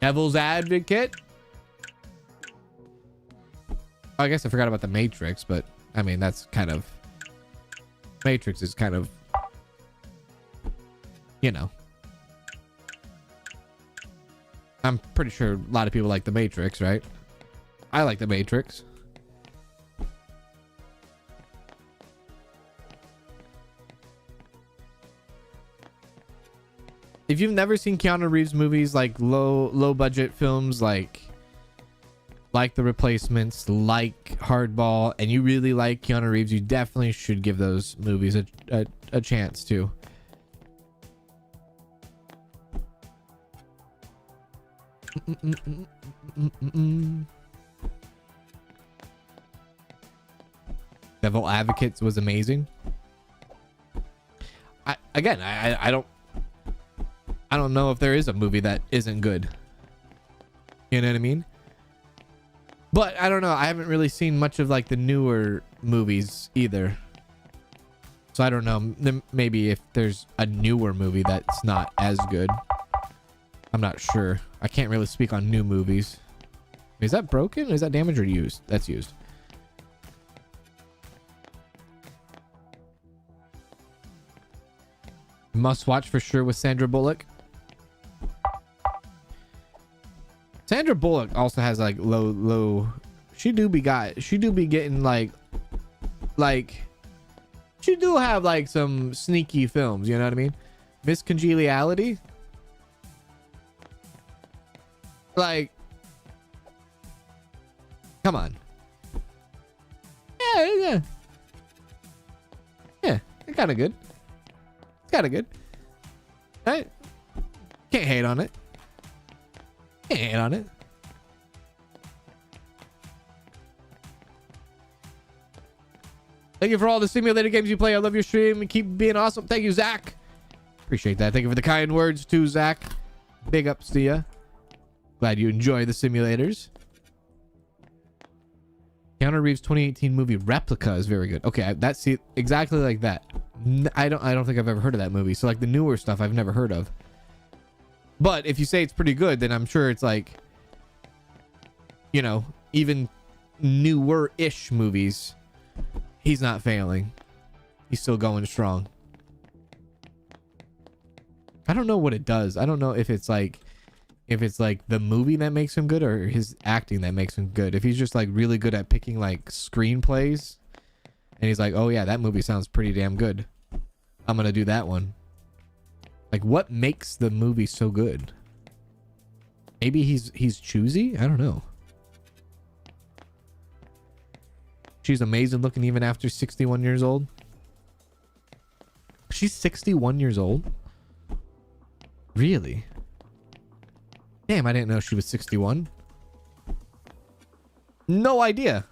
Devil's Advocate. Oh, I guess I forgot about the Matrix, but I mean that's kind of Matrix is kind of, you know, I'm pretty sure a lot of people like the Matrix, right? I like the Matrix. If you've never seen Keanu Reeves movies, like low budget films, like The Replacements, like Hardball, and you really like Keanu Reeves, you definitely should give those movies a chance too. Devil Advocates was amazing. I don't know if there is a movie that isn't good. You know what I mean? But I don't know. I haven't really seen much of like the newer movies either. So I don't know. Maybe if there's a newer movie that's not as good. I'm not sure. I can't really speak on new movies. Is that broken? Is that damaged or used? That's used. Must watch for sure with Sandra Bullock. Sandra Bullock also has like low. She do be getting like she do have like some sneaky films. You know what I mean? Miss Congeniality. Like, come on. Yeah. It's kind of good. Right? Can't hate on it. Thank you for all the simulated games you play. I love your stream and keep being awesome. Thank you, Zach. Appreciate that. Thank you for the kind words too, Zach. Big ups to you. Glad you enjoy the simulators. Keanu Reeves 2018 movie Replica is very good. Okay, that's exactly like that. I don't think I've ever heard of that movie. So like the newer stuff I've never heard of. But if you say it's pretty good, then I'm sure it's like, you know, even newer-ish movies, he's not failing. He's still going strong. I don't know what it does. I don't know if it's like the movie that makes him good or his acting that makes him good. If he's just like really good at picking like screenplays and he's like, oh yeah, that movie sounds pretty damn good, I'm gonna do that one. Like, what makes the movie so good? Maybe he's choosy? I don't know. She's amazing looking even after 61 years old. She's 61 years old? Really? Damn, I didn't know she was 61. No idea.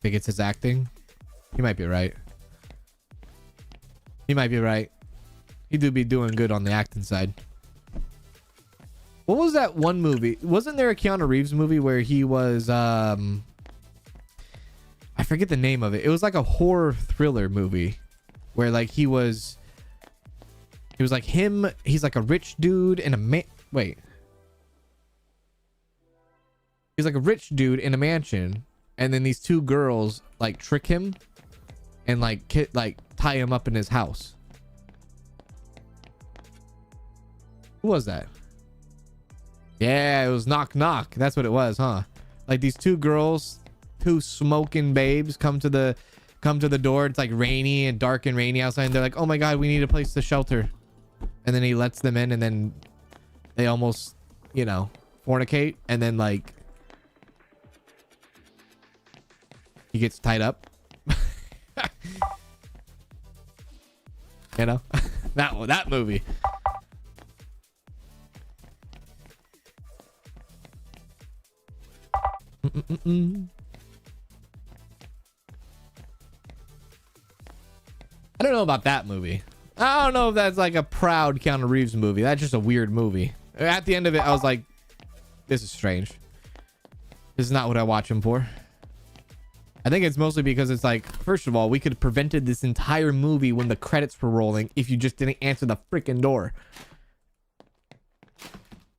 Think it's his acting? He might be right. He might be right. He do be doing good on the acting side. What was that one movie? Wasn't there a Keanu Reeves movie where he was I forget the name of it. It was like a horror thriller movie where like he was like him, he's like a rich dude and a man. Wait. He's like a rich dude in a mansion, and then these two girls like trick him and like tie him up in his house. Who was that? Yeah, it was Knock Knock. That's what it was, huh? Like these two girls, two smoking babes come to the door. It's like rainy and dark and rainy outside, and they're like, oh my god, we need a place to shelter. And then he lets them in, and then they almost, you know, fornicate, and then like he gets tied up. You know? that movie. I don't know about that movie. I don't know if that's like a proud Keanu Reeves movie. That's just a weird movie. At the end of it, I was like, this is strange. This is not what I watch him for. I think it's mostly because it's like, first of all, we could have prevented this entire movie when the credits were rolling if you just didn't answer the freaking door.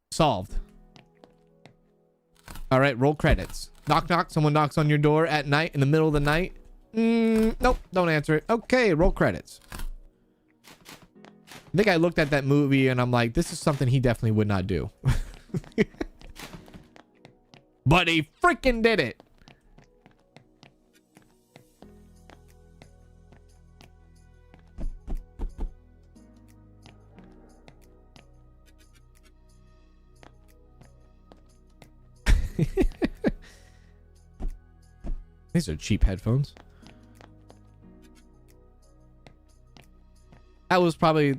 Solved. All right, roll credits. Knock, knock. Someone knocks on your door at night, in the middle of the night. Nope, don't answer it. Okay, roll credits. I think I looked at that movie and I'm like, this is something he definitely would not do. But he freaking did it. These are cheap headphones. That was probably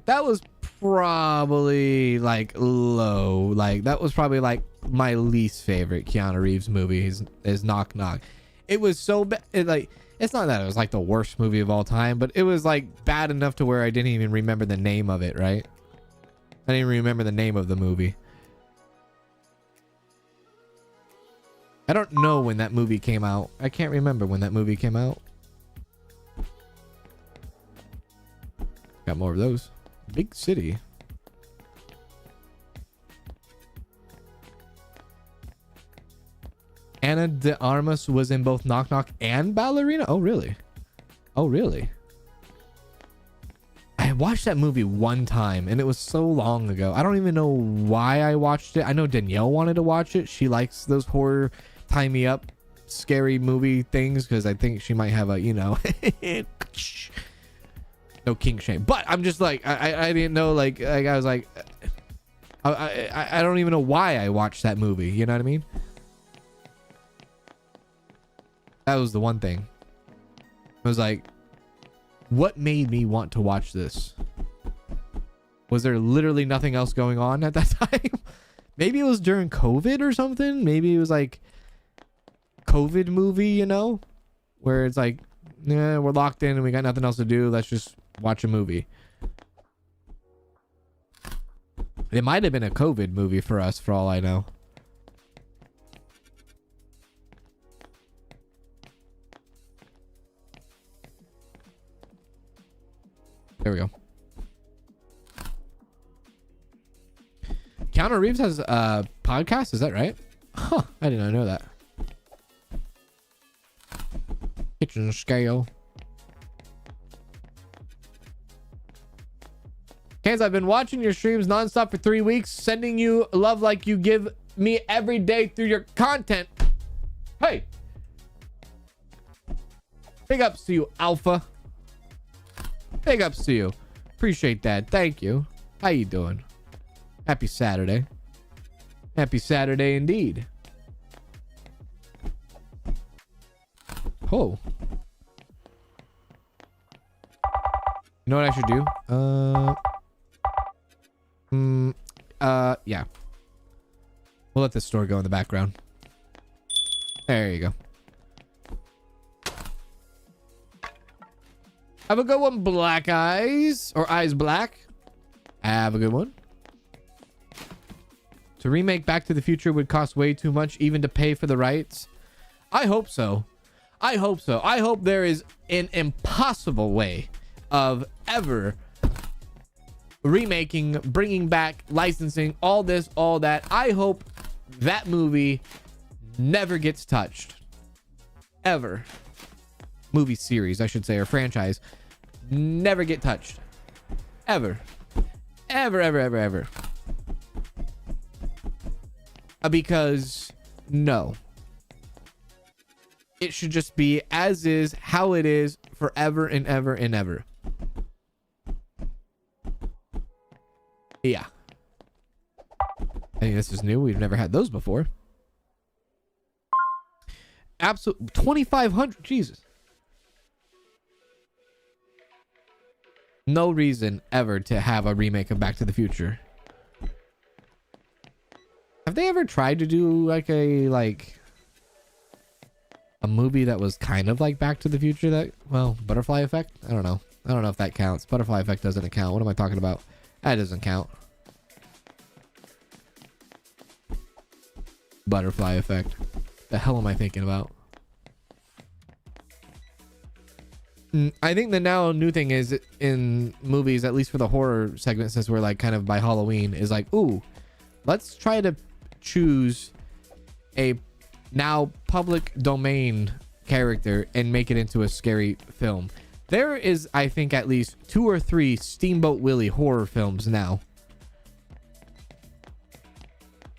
like low. Like that was probably like my least favorite Keanu Reeves movie is Knock Knock. It was so bad. Like, it's not that it was like the worst movie of all time, but it was like bad enough to where I didn't even remember the name of it, right? I didn't remember the name of the movie. I don't know when that movie came out. I can't remember when that movie came out. Got more of those. Big City. Ana de Armas was in both Knock Knock and Ballerina? Oh, really? Oh, really? I watched that movie one time and it was so long ago. I don't even know why I watched it. I know Danielle wanted to watch it. She likes those horror tie me up scary movie things because I think she might have a, you know, no kink shame. But I'm just like, I didn't know, like I was like, I don't even know why I watched that movie. You know what I mean? That was the one thing. I was like, what made me want to watch this? Was there literally nothing else going on at that time? Maybe it was during COVID or something. Maybe it was like COVID movie, you know, where it's like Yeah, we're locked in and we got nothing else to do. Let's just watch a movie. It might have been a COVID movie for us, for all I know. There we go. Keanu Reeves has a podcast, is that right? Huh, I did not know that. Kitchen scale. Kans, I've been watching your streams nonstop for 3 weeks, sending you love like you give me every day through your content. Hey! Big ups to you, Alpha. Big ups to you. Appreciate that. Thank you. How you doing? Happy Saturday. Happy Saturday indeed. Oh. You know what I should do? Yeah. We'll let this store go in the background. There you go. Have a good one, Black Eyes. Or Eyes Black. Have a good one. To remake Back to the Future would cost way too much even to pay for the rights. I hope so. I hope so. I hope there is an impossible way of ever remaking, bringing back, licensing, all this, all that. I hope that movie never gets touched. Ever. Movie series, I should say, or franchise. Never get touched. Ever. Ever, ever, ever, ever. Because, no. It should just be as is, how it is, forever and ever and ever. Yeah. I think this is new. We've never had those before. Absolutely. 2,500. Jesus. No reason ever to have a remake of Back to the Future. Have they ever tried to do like a movie that was kind of like Back to the Future that, well, Butterfly Effect? I don't know. I don't know if that counts. Butterfly Effect doesn't count. What am I talking about? That doesn't count. Butterfly Effect. The hell am I thinking about? I think the now new thing is in movies, at least for the horror segment, since we're like kind of by Halloween, is like, ooh, let's try to choose a now public domain character and make it into a scary film. There is, I think, at least 2 or 3 Steamboat Willie horror films now.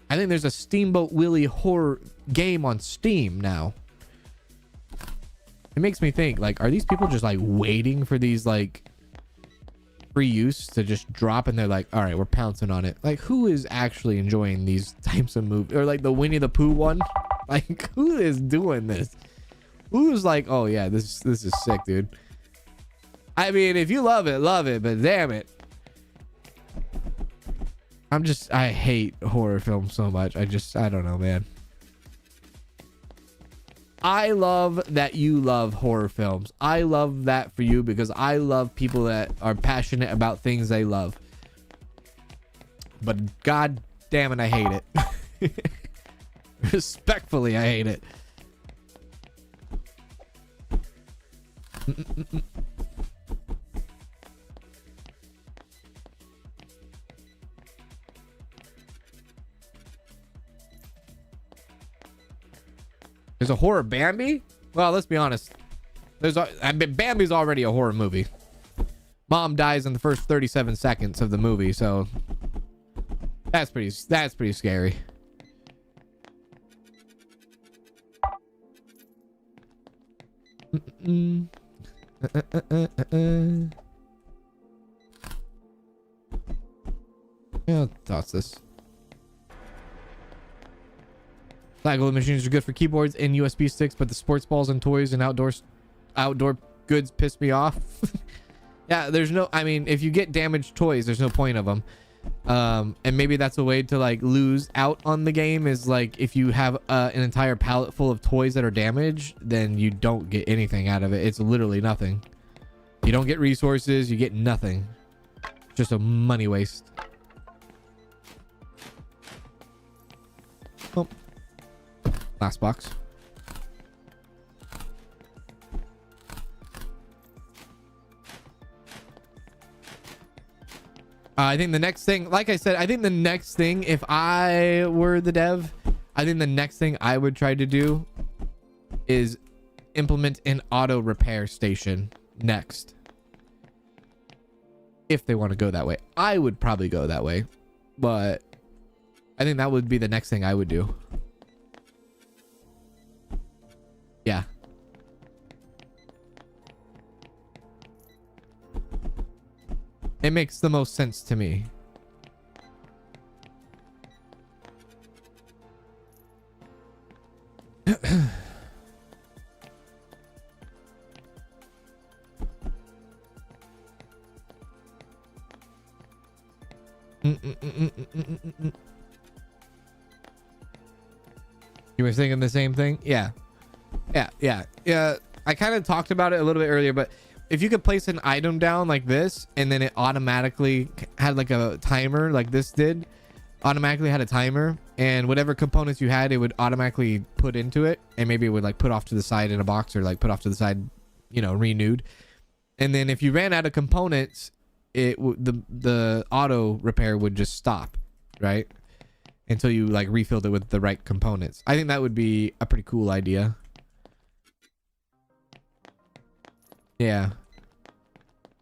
I think there's a Steamboat Willie horror game on Steam now. It makes me think, like, are these people just like waiting for these like free use to just drop, and they're like, all right, we're pouncing on it? Like, who is actually enjoying these types of movies? Or like the Winnie the Pooh one? Like, who is doing this? Who's like, oh yeah, this is sick, dude. I mean, if you love it, but damn it. I hate horror films so much. I don't know, man. I love that you love horror films. I love that for you because I love people that are passionate about things they love. But god damn it, I hate it. Respectfully, I hate it. There's a horror Bambi? Well, let's be honest. Bambi's already a horror movie. Mom dies in the first 37 seconds of the movie, so that's pretty scary. Yeah, I'll toss this. Lego machines are good for keyboards and USB sticks, but the sports balls and toys and outdoor goods piss me off. Yeah, there's no, I mean, if you get damaged toys, there's no point of them. And maybe that's a way to like lose out on the game, is like if you have an entire pallet full of toys that are damaged, then you don't get anything out of it. It's literally nothing. You don't get resources, you get nothing. Just a money waste. Oh. Last box. I think the next thing, like I said, I think the next thing, if I were the dev, I think the next thing I would try to do is implement an auto repair station next. If they want to go that way. I would probably go that way, but I think that would be the next thing I would do. Yeah. It makes the most sense to me. You were thinking the same thing? Yeah. I kind of talked about it a little bit earlier, but if you could place an item down like this and then it automatically had like a timer, like this did, automatically had a timer, and whatever components you had, it would automatically put into it, and maybe it would like put off to the side in a box, or like put off to the side, you know, renewed. And then if you ran out of components, the auto repair would just stop, right, until you like refilled it with the right components. I think that would be a pretty cool idea. Yeah,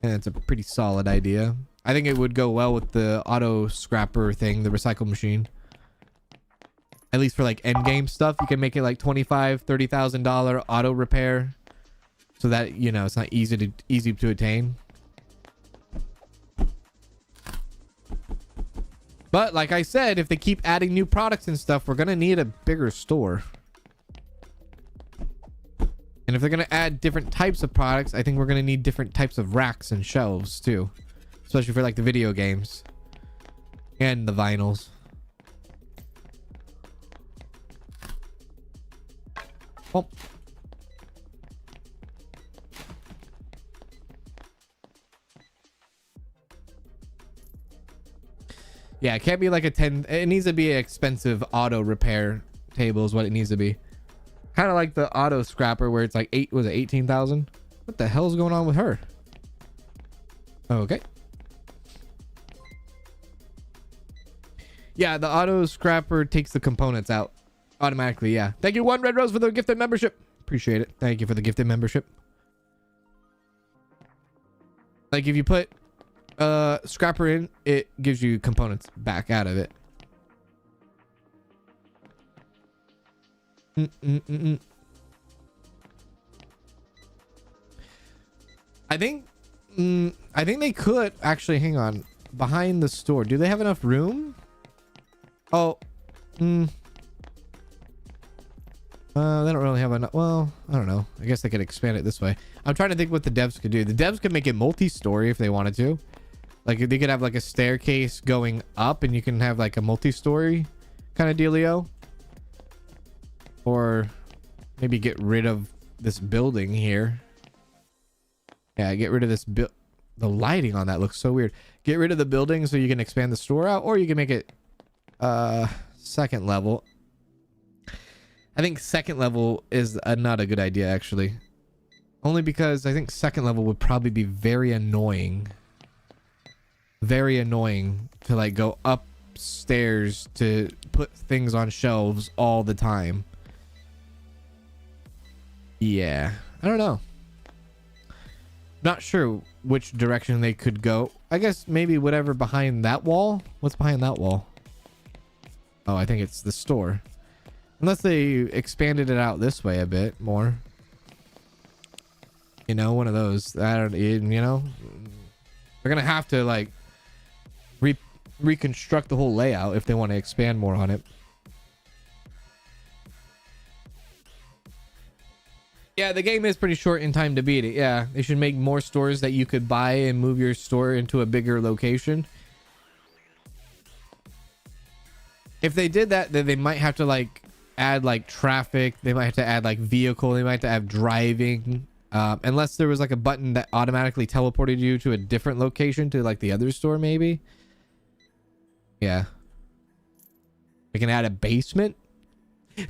and it's a pretty solid idea. I think it would go well with the auto scrapper thing, the recycle machine. At least for like end game stuff, you can make it like $25,000-$30,000 auto repair, so that, you know, it's not easy to attain. But like I said, if they keep adding new products and stuff, we're gonna need a bigger store. And if they're going to add different types of products, I think we're going to need different types of racks and shelves too. Especially for like the video games. And the vinyls. Oh. Yeah, it can't be like a 10... It needs to be an expensive auto repair table is what it needs to be. Kind of like the auto scrapper where it's like 18,000. What the hell's going on with her? Okay. Yeah, the auto scrapper takes the components out automatically. Yeah. Thank you, One Red Rose, for the gifted membership. Appreciate it. Thank you for the gifted membership. Like if you put scrapper in, it gives you components back out of it. I think they could actually, hang on, behind the store. Do they have enough room? Oh, they don't really have enough. Well, I don't know. I guess they could expand it this way. I'm trying to think what the devs could do. The devs could make it multi-story if they wanted to. Like they could have like a staircase going up, and you can have like a multi-story kind of dealio. Or maybe get rid of this building here. Yeah, get rid of this the lighting on that looks so weird. Get rid of the building so you can expand the store out, or you can make it second level. I think second level is not a good idea, actually. Only because I think second level would probably be very annoying. Very annoying to like go upstairs to put things on shelves all the time. Yeah, I don't know. Not sure which direction they could go. I guess maybe whatever behind that wall. What's behind that wall? Oh, I think it's the store. Unless they expanded it out this way a bit more. You know, one of those. I don't, you know, they're gonna have to like reconstruct the whole layout if they want to expand more on it. Yeah, the game is pretty short in time to beat it. Yeah, they should make more stores that you could buy and move your store into a bigger location. If they did that, then they might have to like add like traffic. They might have to add like vehicle. They might have to add driving. Unless there was like a button that automatically teleported you to a different location to like the other store, maybe. Yeah. We can add a basement.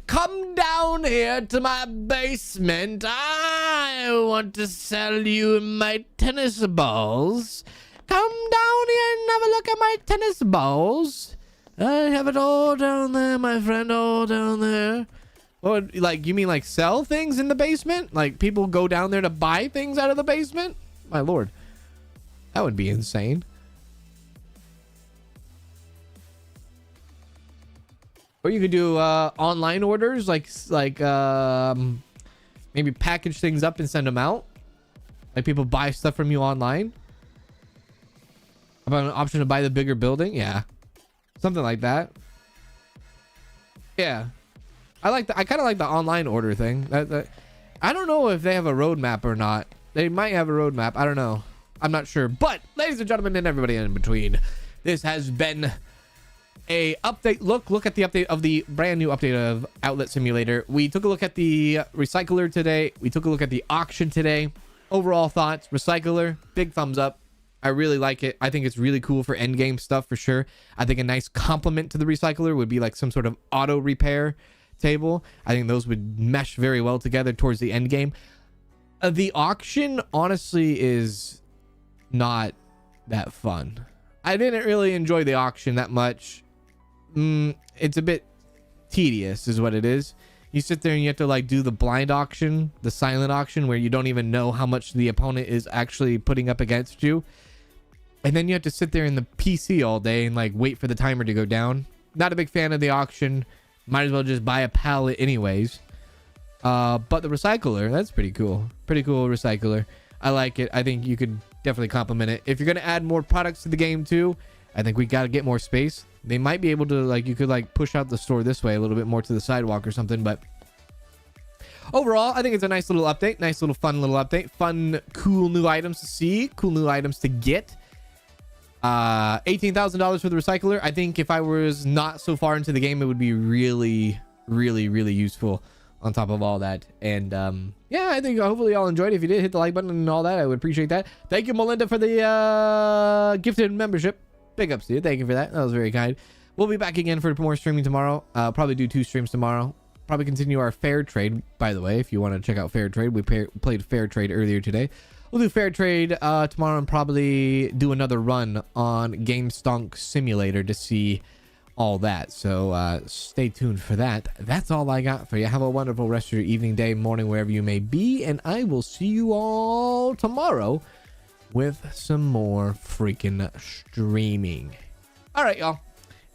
Come down here to my basement. I want to sell you my tennis balls. Come down here and have a look at my tennis balls. I have it all down there, my friend, all down there. Oh, like, you mean like sell things in the basement? Like people go down there to buy things out of the basement? My lord. That would be insane. Or you could do online orders, like maybe package things up and send them out. Like people buy stuff from you online. About an option to buy the bigger building, yeah, something like that. Yeah, I kind of like the online order thing. I don't know if they have a roadmap or not. They might have a roadmap. I don't know. I'm not sure. But ladies and gentlemen, and everybody in between, this has been a update. Look at the update of the brand new update of Outlet Simulator. We took a look at the recycler today. We took a look at the auction today. Overall thoughts: recycler, big thumbs up. I really like it. I think it's really cool for end game stuff for sure. I think a nice complement to the recycler would be like some sort of auto repair table. I think those would mesh very well together towards the end game. The auction honestly is not that fun. I didn't really enjoy the auction that much. It's a bit tedious is what it is. You sit there and you have to like do the blind auction, the silent auction, where you don't even know how much the opponent is actually putting up against you. And then you have to sit there in the PC all day and like wait for the timer to go down. Not a big fan of the auction. Might as well just buy a pallet anyways. But the recycler, that's pretty cool. Pretty cool recycler. I like it. I think you could definitely complement it. If you're going to add more products to the game too, I think we got to get more space. They might be able to like, you could like push out the store this way a little bit more to the sidewalk or something. But overall, I think it's a nice little update. Nice little fun little update. Fun, cool new items to see. Cool new items to get. $18,000 for the recycler. I think if I was not so far into the game, it would be really, really, really useful on top of all that. And yeah, I think hopefully y'all enjoyed it. If you did, hit the like button and all that, I would appreciate that. Thank you, Melinda, for the gifted membership. Big ups to you. Thank you for that. That was very kind. We'll be back again for more streaming tomorrow. Probably do 2 streams tomorrow. Probably continue our fair trade, by the way. If you want to check out fair trade, we played fair trade earlier today. We'll do fair trade tomorrow and probably do another run on GameStonk Simulator to see all that. So stay tuned for that. That's all I got for you. Have a wonderful rest of your evening, day, morning, wherever you may be. And I will see you all tomorrow with some more freaking streaming. All right, y'all.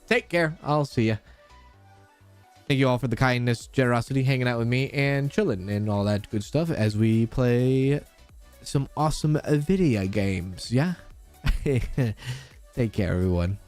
Take care. I'll see you. Thank you all for the kindness, generosity, hanging out with me and chilling and all that good stuff as we play some awesome video games. Yeah. Take care, everyone.